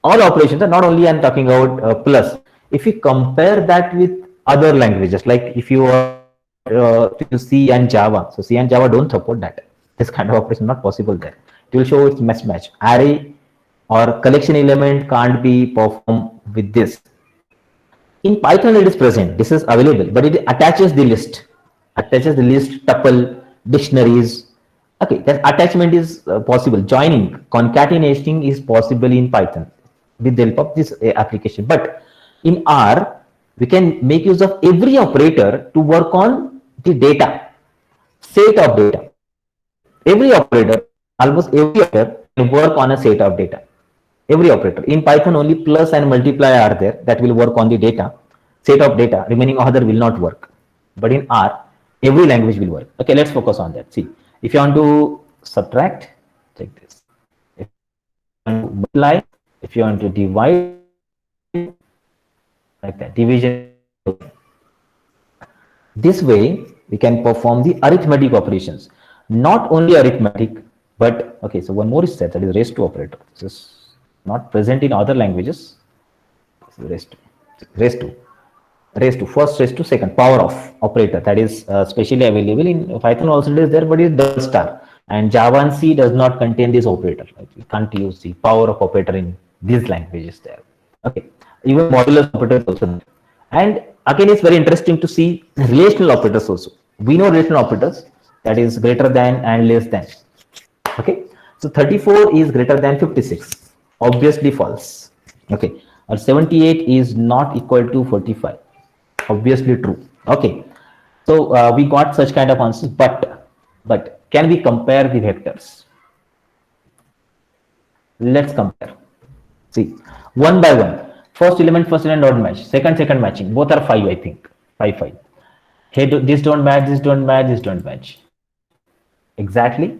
all operations. Not only I'm talking about plus. If you compare that with other languages, like if you are to C and Java, so C and Java don't support that. This kind of operation not possible there. It will show its mismatch. Array or collection element can't be performed with this. In Python it is present, this is available, but it attaches the list, tuple, dictionaries. Okay, that attachment is possible. Joining, concatenating is possible in Python with the help of this application. But in R, we can make use of every operator to work on the data, set of data. Every operator, almost every operator can work on a set of data. Every operator. In Python, only plus and multiply are there that will work on the data, set of data. Remaining other will not work. But in R, every language will work. Okay, let's focus on that. See, if you want to subtract, take this. If you want to multiply, if you want to divide, like that, division. This way, we can perform the arithmetic operations. Not only arithmetic, but okay, so one more is that is raise to operator. This is not present in other languages. Raise to first, raise to second, power of operator, that is specially available in Python. Also it is there, but it's double star, and Java and C does not contain this operator. Right? You can't use the power of operator in these languages there. Okay, even modulus operators also there. And again, it's very interesting to see relational operators also. We know relational operators, that is greater than and less than. Okay, so 34 is greater than 56, obviously false. Okay, or 78 is not equal to 45, obviously true. Okay, so we got such kind of answers, but Can we compare the vectors? Let's compare. See, one by one. First element don't match. Second matching. Both are 5, I think. 5, 5. Hey, this don't match, this don't match, this don't match. Exactly.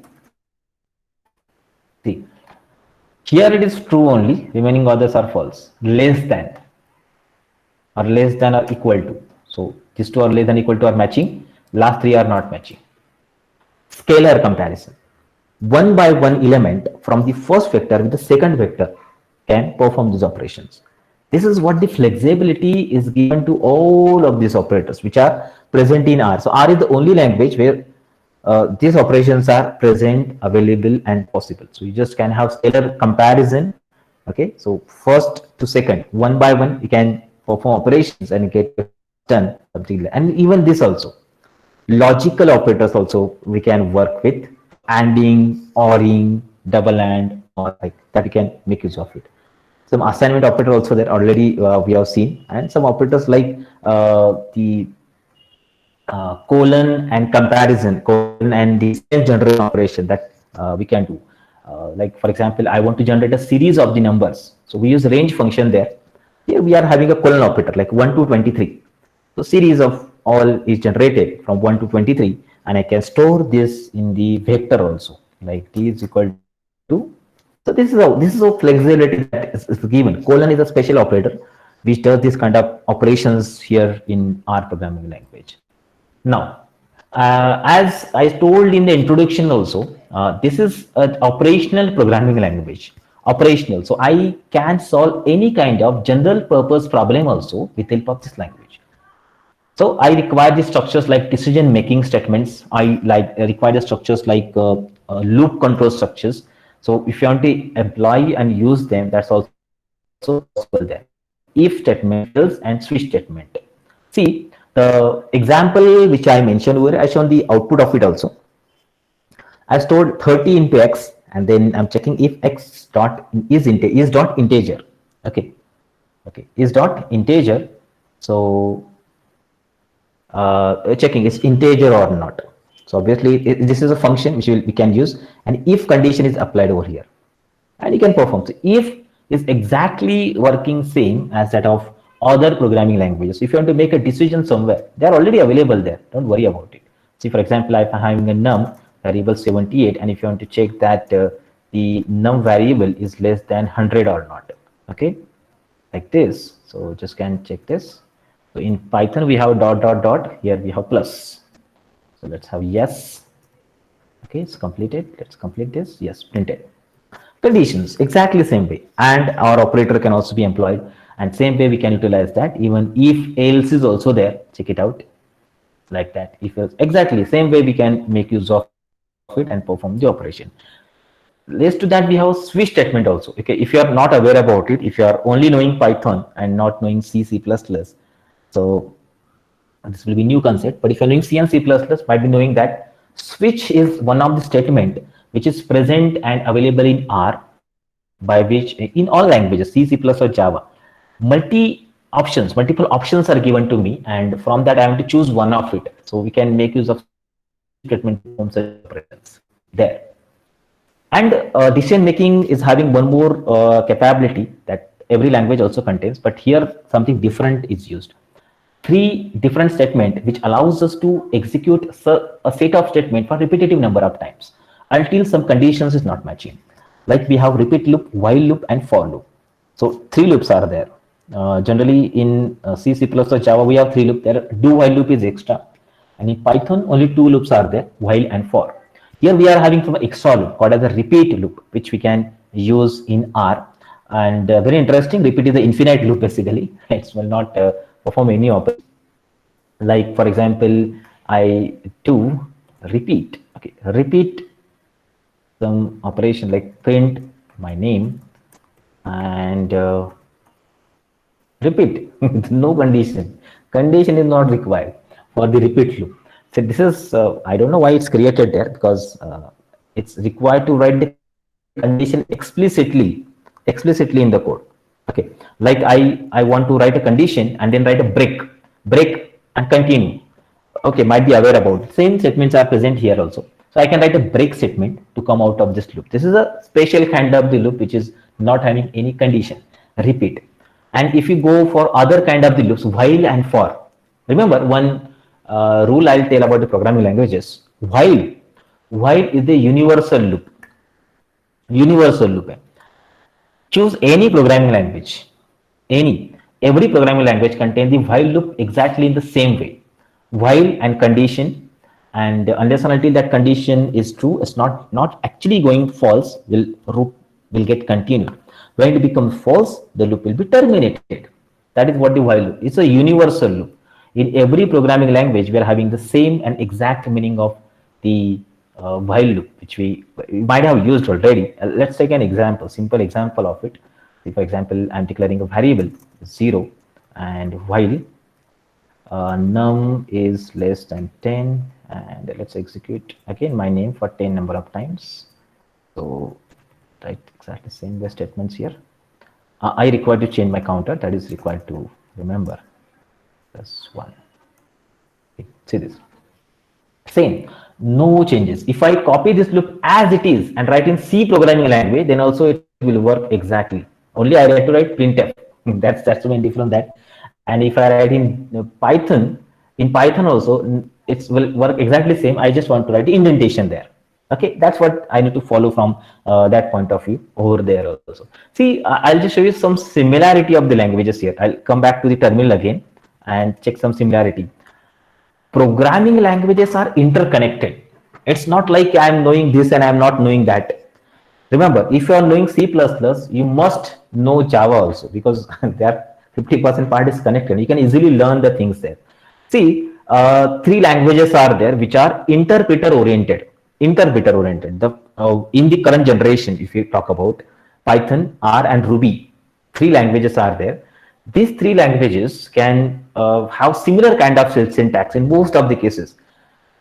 See, here it is true only. Remaining others are false. Less than or equal to. So these two are less than equal to are matching. Last three are not matching. Scalar comparison. One by one element from the first vector with the second vector can perform these operations. This is what the flexibility is given to all of these operators which are present in R. So R is the only language where these operations are present, available, and possible. So you just can have scalar comparison. Okay, so first to second, one by one, you can perform operations and get done something like, and even this also. Logical operators also we can work with, ANDing, ORing, double AND, or like that you can make use of it. Some assignment operator also that already we have seen, and some operators like the colon and comparison, colon and the same general operation that we can do. Like for example, I want to generate a series of the numbers. So we use range function there. Here we are having a colon operator like 1 to 23. So series of all is generated from 1 to 23, and I can store this in the vector also, like t is equal to. So this is a flexibility that is given. Colon is a special operator which does this kind of operations here in R programming language. Now, as I told in the introduction also, this is an operational programming language. Operational. So I can solve any kind of general purpose problem also with help of this language. So I require the structures like decision making statements. I require the structures like loop control structures. So if you want to apply and use them, that's also possible there. If statement and switch statement. See, the example which I mentioned where I shown the output of it also. I stored 30 into x, and then I'm checking if x dot is dot integer. Okay, is dot integer. So checking is integer or not. So obviously this is a function which we can use, and if condition is applied over here, and you can perform. So if is exactly working same as that of other programming languages. If you want to make a decision somewhere, they are already available there. Don't worry about it. See, for example, if I'm having a num variable 78, and if you want to check that the num variable is less than 100 or not, okay, like this. So just can check this. So in Python we have dot dot dot. Here we have plus. So let's have yes. Okay, it's completed. Let's complete this. Yes, printed. Conditions exactly same way, and our operator can also be employed, and same way we can utilize that. Even if else is also there, check it out like that. If else, exactly same way we can make use of it and perform the operation. Next to that we have switch statement also. Okay, if you are not aware about it, if you are only knowing Python and not knowing C, C++, so this will be new concept. But if you're knowing C and C++, might be knowing that switch is one of the statement which is present and available in R, by which in all languages, C, C++, or Java, multiple options are given to me, and from that I have to choose one of it. So we can make use of statement operations there. And decision making is having one more capability that every language also contains, but here something different is used. 3 different statements which allows us to execute a set of statement for repetitive number of times until some conditions is not matching. Like we have repeat loop, while loop, and for loop. So 3 loops are there. Generally in C, C++, or Java we have 3 loops there. Do while loop is extra, and in Python only 2 loops are there, while and for. Here we are having some extra loop called as a repeat loop, which we can use in R. And very interesting, repeat is the infinite loop basically. It will not perform any operation. Like for example, I do repeat. Okay, repeat some operation like print my name and repeat. No condition. Condition is not required for the repeat loop. So this is I don't know why it's created there, because it's required to write the condition explicitly in the code. Okay, like I want to write a condition and then write a break and continue. Okay, might be aware about it. Same statements are present here also. So So I can write a break statement to come out of this loop. This is a special kind of the loop which is not having any condition. Repeat. And if you go for other kind of the loops, while and for, remember one rule I'll tell about the programming languages. While is the universal loop. Universal loop. Choose any programming language. Every programming language contains the while loop exactly in the same way. While and condition, and unless and until that condition is true, it's not actually going false, loop will get continued. When it becomes false, the loop will be terminated. That is what the while loop. It's a universal loop. In every programming language, we are having the same and exact meaning of the while loop, which we might have used already. Let's take an example, simple example of it. See, for example, I'm declaring a variable 0, and while num is less than 10, and let's execute again my name for 10 number of times. So write exactly same way statements here. I require to change my counter, that is required to remember. Plus 1. Okay, see this. Same, no changes. If I copy this loop as it is and write in C programming language, then also it will work exactly. Only I have to write printf. That's the main difference that. And if I write in Python also it will work exactly same. I just want to write the indentation there. Okay, that's what I need to follow from that point of view over there also. See, I'll just show you some similarity of the languages here. I'll come back to the terminal again and check some similarity. Programming languages are interconnected. It's not like I'm knowing this and I'm not knowing that. Remember, if you are knowing C++, you must know Java also, because that 50% part is connected. You can easily learn the things there. See, 3 languages are there which are interpreter oriented. In the current generation, if you talk about Python, R, and Ruby, 3 languages are there. These 3 languages can have similar kind of syntax in most of the cases.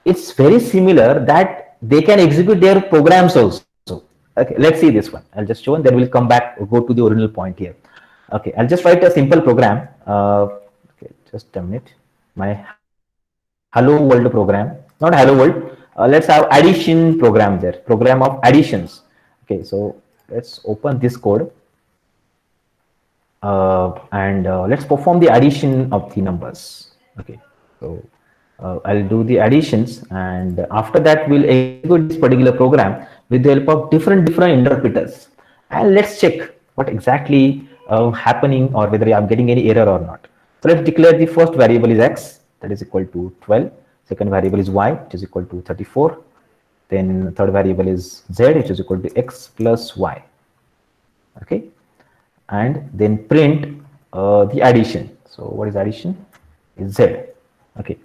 It's very similar that they can execute their programs also. Okay, let's see this one. I'll just show and then we'll come back, go to the original point here. Okay, I'll just write a simple program. Okay, just a minute. My hello world program, not hello world. Let's have addition program there, program of additions. Okay, so let's open this code. And let's perform the addition of the numbers. Okay, so I'll do the additions, and after that we'll execute this particular program with the help of different interpreters, and let's check what exactly happening, or whether I'm getting any error or not. So let's declare the first variable is x, that is equal to 12. Second variable is y, which is equal to 34. Then third variable is z, which is equal to x plus y. Okay, and then print the addition. So what is addition? Is z. Okay,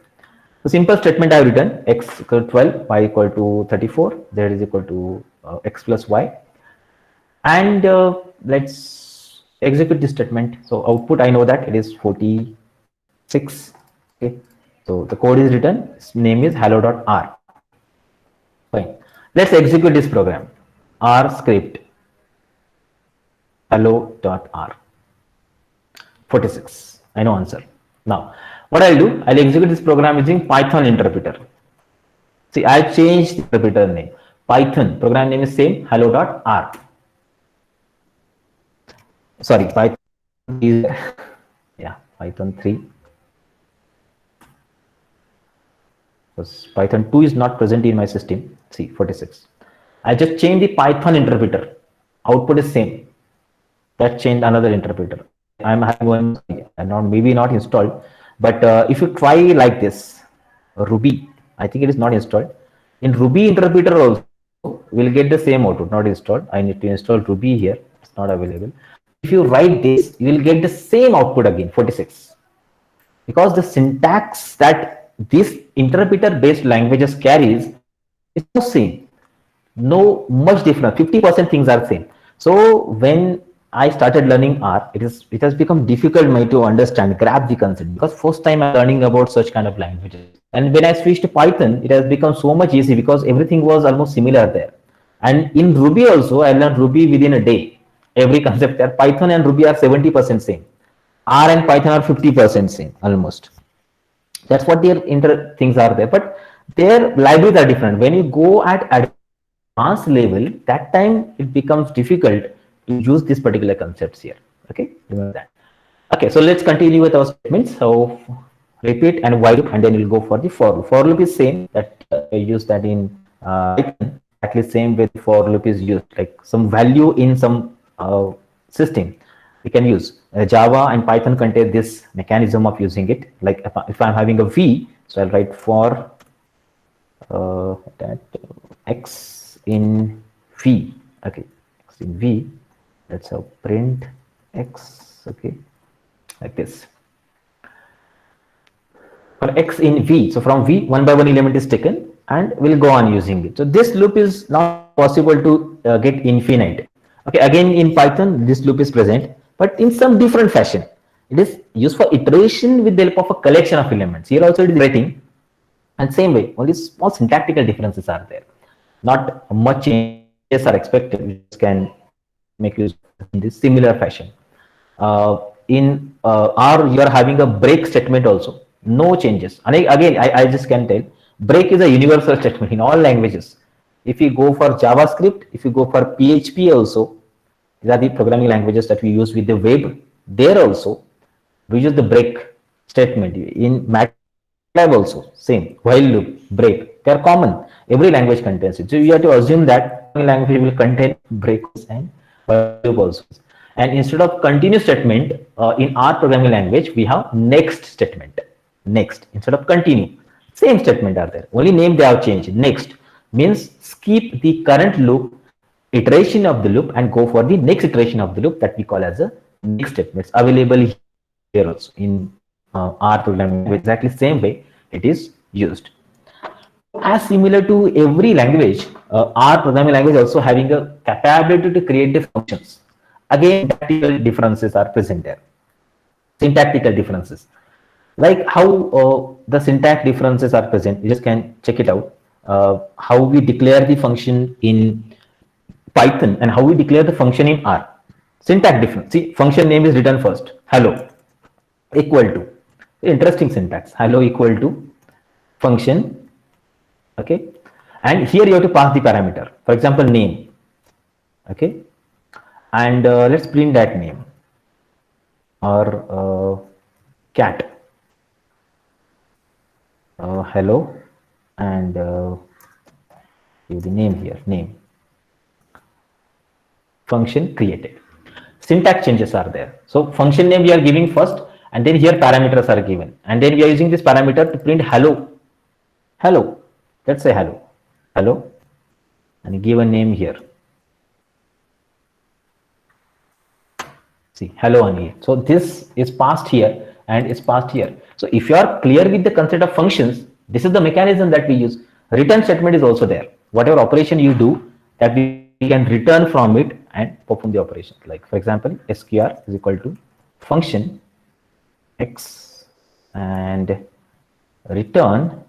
so simple statement I have written: x equal to 12, y equal to 34, z is equal to x plus y. And let's execute this statement. So output, I know that it is 46. Okay, so the code is written, its name is hello.r. Fine, let's execute this program. R script hello.r. 46. I know answer. Now what I'll do, I'll execute this program using Python interpreter. See, I changed the interpreter name. Python program name is same, hello.r. Sorry, Python is yeah, Python 3. Because Python 2 is not present in my system. See, 46. I just changed the Python interpreter. Output is same. That changed another interpreter. I'm having one, and not maybe not installed, but if you try like this, Ruby, I think it is not installed. In Ruby interpreter also, we'll get the same output, not installed. I need to install Ruby here. It's not available. If you write this, you will get the same output again, 46. Because the syntax that this interpreter based languages carries is the same. No much different. 50% things are same. So when I started learning R, it has become difficult for me to understand, grab the concept, because first time I'm learning about such kind of languages. And when I switched to Python, it has become so much easy because everything was almost similar there. And in Ruby also, I learned Ruby within a day. Every concept there, Python and Ruby are 70% same. R and Python are 50% same almost. That's what their things are there. But their libraries are different. When you go at advanced level, that time it becomes difficult to use these particular concepts here. Okay, remember that. Okay, so let's continue with our statements. So repeat and while loop, and then we'll go for the for loop. For loop is same that I use that in Python. Exactly same way for loop is used, like some value in some system we can use. Java and Python contain this mechanism of using it. Like if I'm having a v, so I'll write for that x in v. Okay, x in v. That's how print x. Okay, like this. For x in v, so from v, one by one element is taken, and we'll go on using it. So this loop is not possible to get infinite. Okay, again in Python, this loop is present, but in some different fashion. It is used for iteration with the help of a collection of elements. Here also it is writing, and same way, only small syntactical differences are there. Not much changes are expected, which can make use in this similar fashion. In R, you are having a break statement also. No changes. And again, I just can tell, break is a universal statement in all languages. If you go for JavaScript, if you go for PHP also, these are the programming languages that we use with the web. There also, we use the break statement. In MATLAB also, same. While loop, break. They are common. Every language contains it. So you have to assume that language will contain breaks and while loop also. And instead of continuous statement in our programming language, we have next statement. Next instead of continue. Same statement are there. Only name they have changed. Next means skip the current loop iteration of the loop and go for the next iteration of the loop that we call as a next statement. It's available here also in R programming language. Exactly same way it is used. As similar to every language, R programming language also having a capability to create the functions. Again, syntactical differences are present there. Syntactical differences, like how the syntax differences are present. You just can check it out. How we declare the function in Python and how we declare the function in R. Syntax difference. See, function name is written first. Hello equal to. Interesting syntax. Hello equal to function. Okay, and here you have to pass the parameter. For example, name. Okay, and let's print that name or cat. Hello, and give the name here. Name. Function created. Syntax changes are there. So function name we are giving first, and then here parameters are given, and then we are using this parameter to print hello. Hello. Let's say hello. Hello, and give a name here. See, hello only. So this is passed here and it's passed here. So if you are clear with the concept of functions, this is the mechanism that we use. Return statement is also there. Whatever operation you do, that we can return from it and perform the operation. Like for example, SQR is equal to function x and return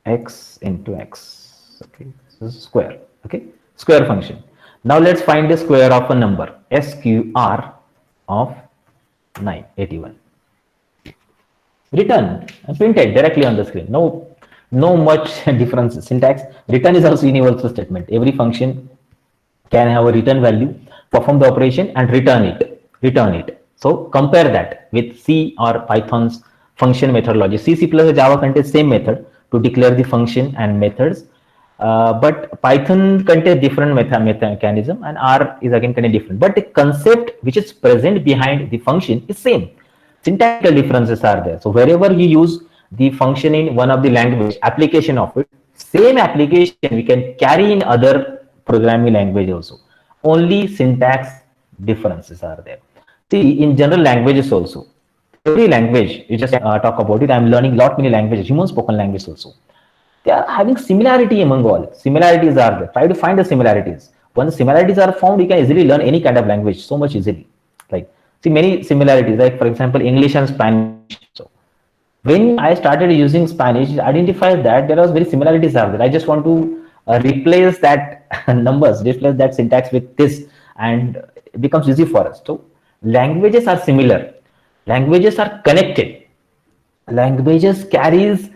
x into x. Okay, this is square. Okay, square function. Now let's find the square of a number. SQR of 981. Return and print it directly on the screen. No much difference. Syntax. Return is also universal statement. Every function can have a return value, perform the operation and return it. So compare that with C or Python's function methodology. C plus Java contains same method to declare the function and methods. But Python contains different mechanism and R is again kind of different. But the concept which is present behind the function is same. Syntactical differences are there. So wherever you use the function in one of the language application of it, same application we can carry in other programming language also. Only syntax differences are there. See, in general languages also, every language you just talk about it. I'm learning many languages, human spoken language also. They are having similarity among all. Similarities are there. Try to find the similarities. Once similarities are found, you can easily learn any kind of language so much easily. Like, see many similarities, like for example, English and Spanish. So when I started using Spanish, I identified that there was very similarities are there. I just want to replace that numbers, replace that syntax with this, and it becomes easy for us. So languages are similar. Languages are connected. Languages carries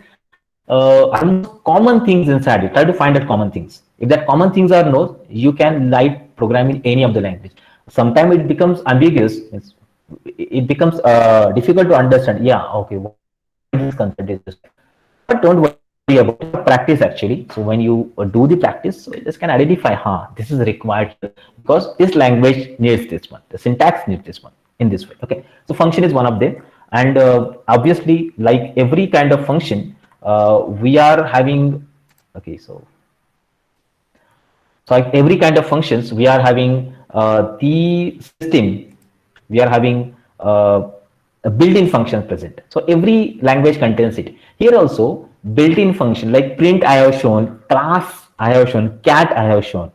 common things inside it. Try to find out common things. If that common things are known, you can write program in any of the language. Sometimes it becomes ambiguous. It becomes difficult to understand. Yeah, okay, what this concept is. But don't worry about it. Practice actually. So when you do the practice, so you just can identify, this is required because this language needs this one. The syntax needs this one in this way. Okay. So function is one of them, and obviously, like every kind of function, we are having. Okay, so like every kind of functions, we are having the system, we are having a built-in function present. So every language contains it. Here also, built-in function like print I have shown, class I have shown, cat I have shown.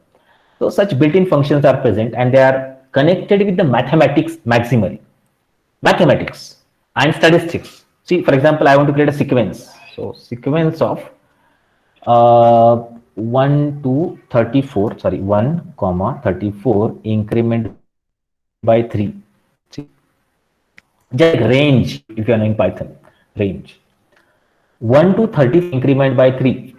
So such built-in functions are present and they are connected with the mathematics maximally. Mathematics and statistics. See, for example, I want to create a sequence. So sequence of 1 to 34, sorry, 1 comma 34 increment by 3. See, just range, if you are knowing Python, range 1 to 30 increment by 3.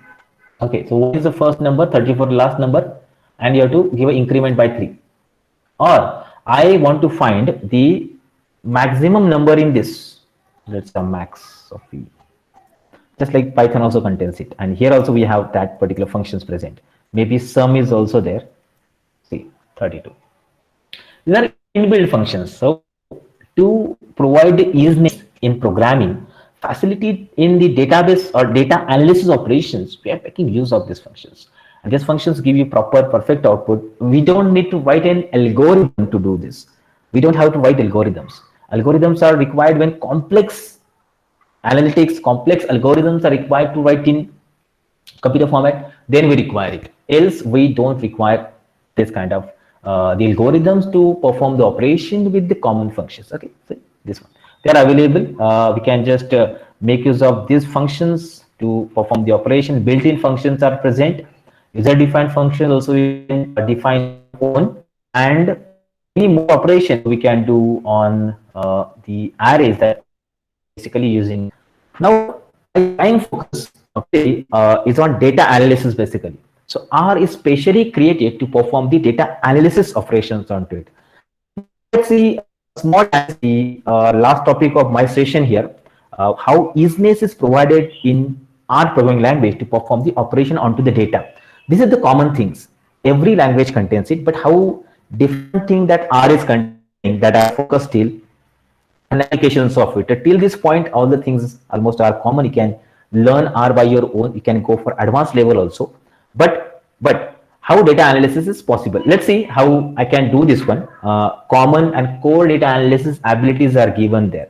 Okay, so what is the first number? 34 last number, and you have to give an increment by 3. Or I want to find the maximum number in this. Let's say max of p. Just like Python also contains it, and here also we have that particular functions present. Maybe sum is also there. See, 32. These are inbuilt functions. So to provide easiness in programming, facility in the database or data analysis operations, we are making use of these functions. And these functions give you proper, perfect output. We don't need to write an algorithm to do this. We don't have to write algorithms. Algorithms are required when complex analytics, complex algorithms are required to write in computer format, then we require it. Else we don't require this kind of the algorithms to perform the operation with the common functions. Okay, so this one, they are available. We can just make use of these functions to perform the operation. Built-in functions are present. User-defined functions also we can define own, and any more operation we can do on the arrays that basically using. Now, time focus, okay, is on data analysis basically. So R is specially created to perform the data analysis operations onto it. Let's see small as the last topic of my session here, how easiness is provided in R programming language to perform the operation onto the data. These are the common things. Every language contains it, but how different thing that R is containing that are focused till and applications of it. Till this point, all the things almost are common. You can learn R by your own. You can go for advanced level also. But how data analysis is possible? Let's see how I can do this one. Common and core data analysis abilities are given there.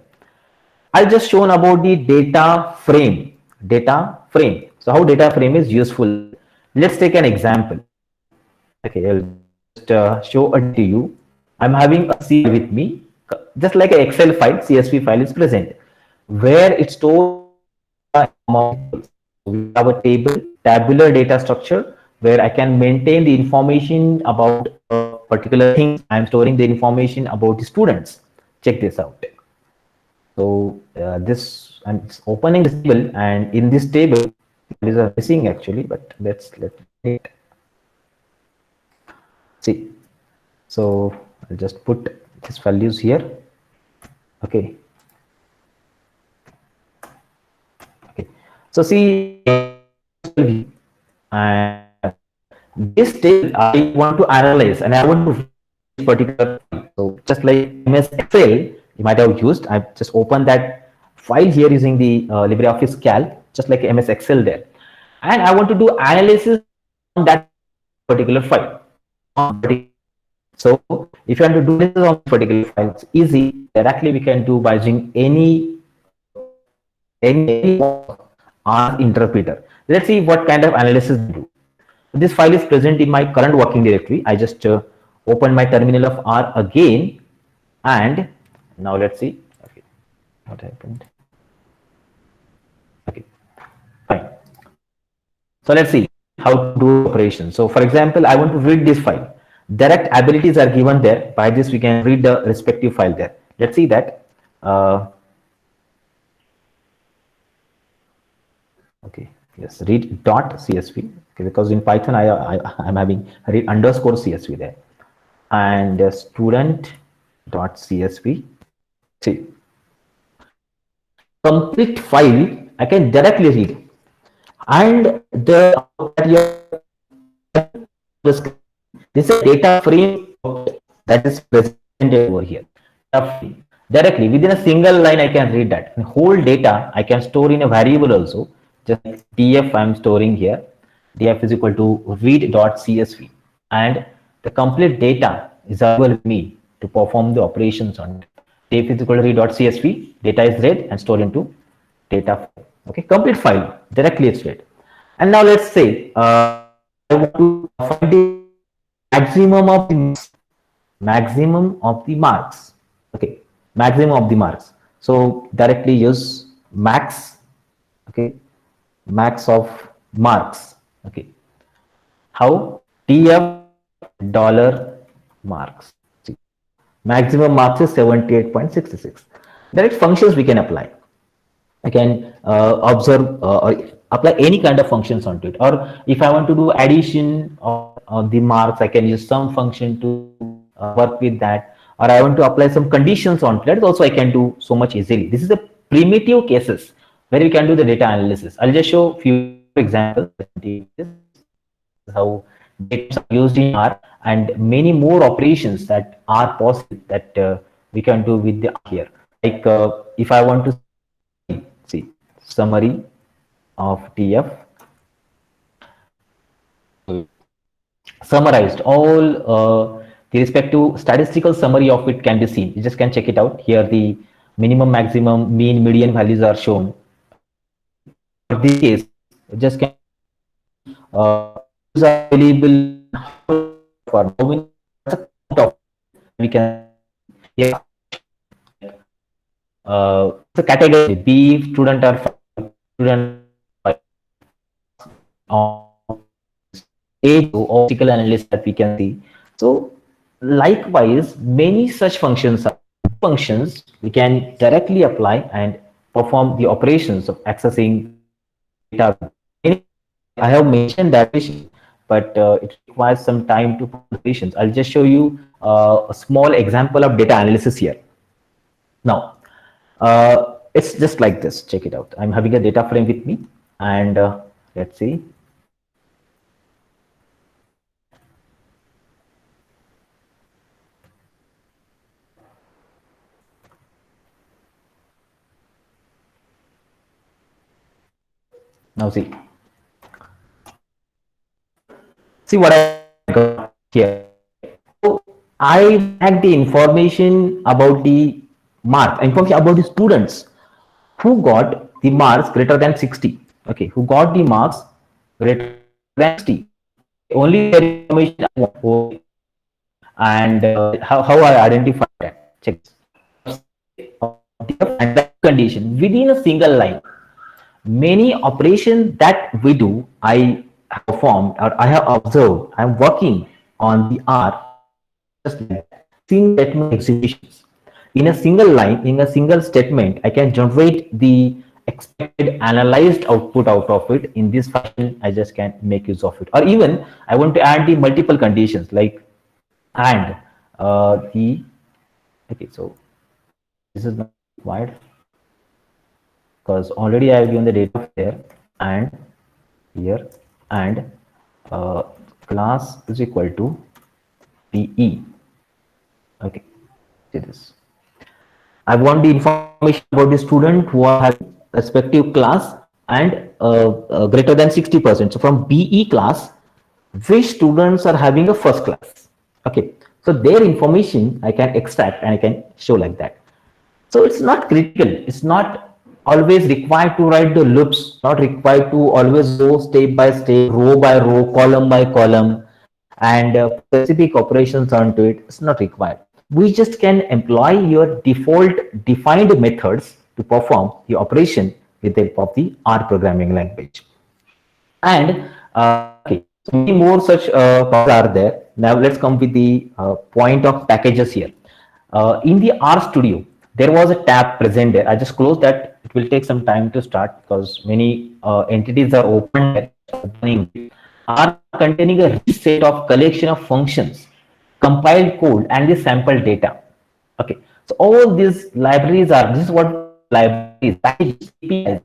I just shown about the data frame. Data frame. So how data frame is useful? Let's take an example. Okay, I'll just show it to you. I'm having a C with me, just like an Excel file, CSV file is present, where it stores we have a table, tabular data structure, where I can maintain the information about a particular thing. I'm storing the information about the students. Check this out. So this, I'm opening this table, and in this table, these are missing actually, but let's it. See. So I'll just put these values here. Okay. Okay. So see, and this table I want to analyze, and I want to this particular. So just like MS Excel, you might have used. I've just opened that file here using the LibreOffice Calc, just like MS Excel there, and I want to do analysis on that particular file. So if you want to do this on particular file, it's easy. Directly we can do by using any R interpreter. Let's see what kind of analysis we do. This file is present in my current working directory. I just open my terminal of R again, and now let's see. Okay, what happened? Okay, fine. So let's see how to do operations. So for example, I want to read this file. Direct abilities are given there. By this we can read the respective file there. Let's see that. Okay. Yes, read dot CSV, okay, because in Python I'm having read underscore CSV there, and student dot CSV. See, complete file I can directly read, and the that this is a data frame that is presented over here. Directly within a single line, I can read that. And whole data I can store in a variable also. Just like df I'm storing here. Df is equal to read.csv, and the complete data is available with me to perform the operations on it. Df is equal to read.csv. Data is read and stored into data file. Okay, complete file directly it's read. And now let's say I want to find the maximum of the marks. Okay, maximum of the marks. So directly use max. Okay, max of marks. Okay, how? TF dollar marks. See, maximum marks is 78.66. Direct functions we can apply. I can observe or apply any kind of functions onto it. Or if I want to do addition of the marks, I can use some function to work with that. Or I want to apply some conditions onto that. Also, I can do so much easily. This is a primitive cases where you can do the data analysis. I'll just show few examples. How data are used in R, and many more operations that are possible that we can do with the R here. Like if I want to see summary of TF, summarized all the respective statistical summary of it can be seen. You just can check it out here. The minimum, maximum, mean, median values are shown. For this case, you just can available for how many we can, yeah, the category B student or student age or optical analysis that we can see. So likewise, many such functions we can directly apply and perform the operations of accessing data. I have mentioned that, but it requires some time to operations. I'll just show you a small example of data analysis here. Now, it's just like this. Check it out. I'm having a data frame with me, and let's see. Now see what I got here. So I had the information about the information about the students who got the marks greater than 60. Okay, who got the marks greater than 60. Only the information I want, and how I identify that. Check and that condition within a single line. Many operations that we do, I have performed or I have observed. I'm working on the R, just like single statement executions. In a single line, in a single statement, I can generate the expected analyzed output out of it. In this fashion, I just can make use of it. Or even I want to add the multiple conditions like and okay, so this is not required because already I have given the data there, and here, and class is equal to PE. Okay, see this. I want the information about the student who are having respective class and greater than 60%. So from BE class, which students are having a first class. Okay, so their information I can extract and I can show like that. So it's not critical. It's not always required to write the loops, not required to always go step by step, row by row, column by column, and specific operations onto it. It's not required. We just can employ your default defined methods to perform the operation with the help of the R programming language. And okay, so many more such are there. Now let's come with the point of packages here. In the R Studio, there was a tab present there. I just closed that. It will take some time to start because many entities are open there. Opening are containing a rich set of collection of functions, compiled code, and the sample data. Okay, so all these libraries are, this is what libraries, packages, APIs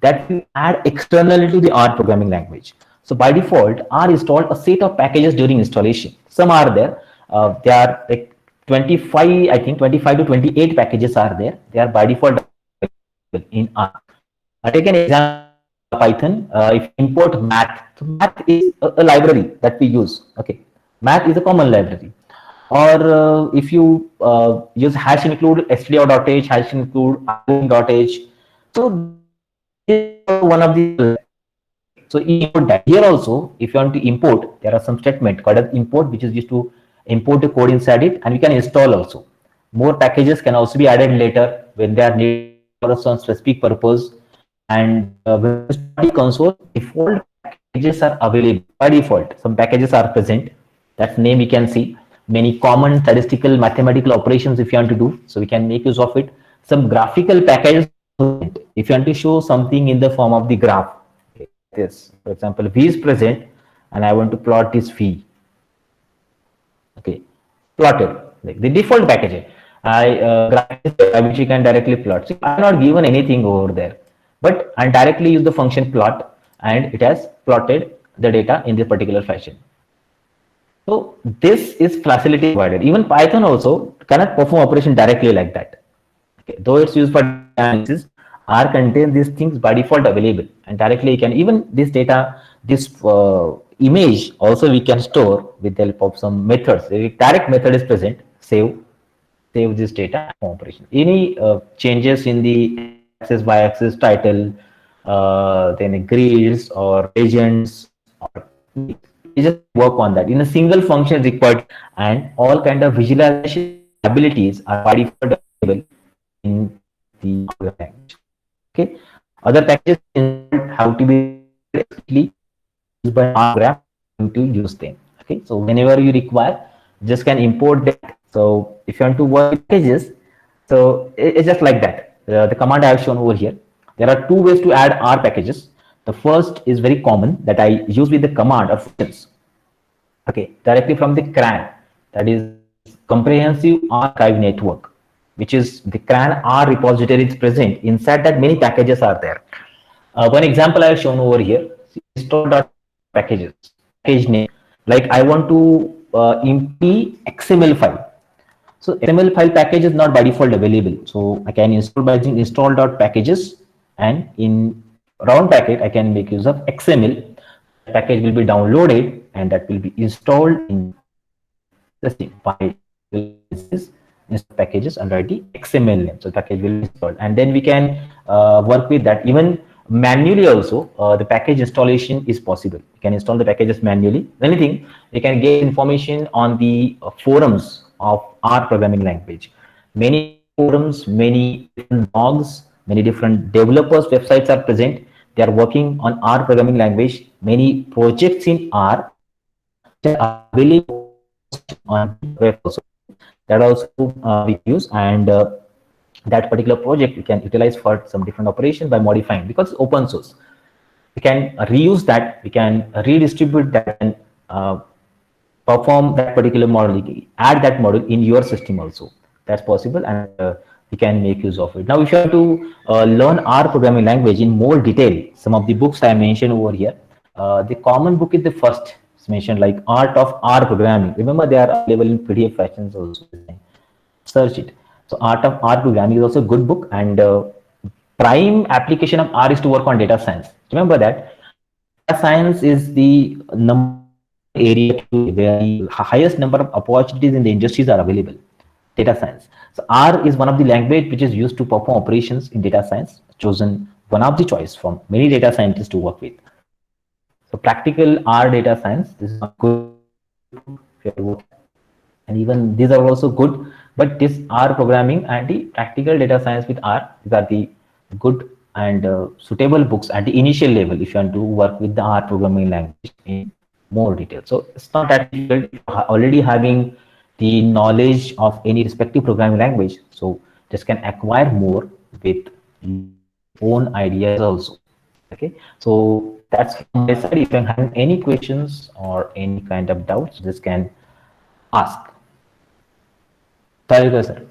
that we add externally to the R programming language. So by default, R installed a set of packages during installation. Some are there. They are like 25, I think 25 to 28 packages are there. They are by default in R. I take an example Python. If you import math, so math is a library that we use. Okay, math is a common library. Or if you use hash include stdio.h, hash include .h. So one of the, so import that. Here also, if you want to import, there are some statement called as import, which is used to import the code inside it, and we can install also. More packages can also be added later when they are needed for some specific purpose. And when you start the console, default packages are available by default. Some packages are present. That's name we can see. Many common statistical mathematical operations if you want to do, so we can make use of it. Some graphical packages if you want to show something in the form of the graph. Okay, this, for example, V is present, and I want to plot this V. Okay, plotted like the default package. Which you can directly plot. So I'm not given anything over there, but I directly use the function plot, and it has plotted the data in this particular fashion. So this is facility provided. Even Python also cannot perform operation directly like that. Okay. Though it's used for analysis, R contains these things by default available, and directly you can, even this data, this image also we can store with the help of some methods. The direct method is present, save this data operation. Any changes in the axis, y-axis, title, then grids or legends, or you just work on that in a single function required, and all kind of visualization abilities are by default available in the language. Okay, other packages have to be explicitly used by R graph to use them. Okay, so whenever you require, just can import that. So if you want to work with packages, so it's just like that. The command I have shown over here. There are two ways to add R packages. The first is very common that I use with the command or functions. Okay, directly from the CRAN, that is Comprehensive Archive Network, which is the CRAN R repository is present. Inside that, many packages are there. One example I have shown over here, install.packages, package name, like I want to import XML file. So XML file package is not by default available. So I can install by using install.packages, and in round packet, I can make use of XML. The package will be downloaded, and that will be installed in the file. This is packages under the XML name. So the package will be installed, and then we can work with that. Even manually also, the package installation is possible. You can install the packages manually. Anything, you can get information on the forums of R programming language. Many forums, many different blogs, many different developers websites are present. They are working on R programming language. Many projects in R are available on web also. That also we use, and that particular project we can utilize for some different operation by modifying, because it's open source. We can reuse that, we can redistribute that, and perform that particular model, add that model in your system also. That's possible, and we can make use of it. Now, if you have to learn R programming language in more detail, some of the books I mentioned over here, the common book is the first mentioned, like Art of R Programming. Remember, they are available in PDF fashions also. Search it. So Art of R Programming is also a good book, and prime application of R is to work on data science. Remember that data science is the area where the highest number of opportunities in the industries are available. Data science. So R is one of the language which is used to perform operations in data science, chosen one of the choice from many data scientists to work with. So practical R data science, this is good, and even these are also good, but this R programming and the practical data science with R, these are the good and suitable books at the initial level if you want to work with the R programming language in more detail. So it's not that difficult. Already having the knowledge of any respective programming language, so just can acquire more with own ideas also. Okay, so that's from my side. If you're having any questions or any kind of doubts, just can ask. Tarika sir.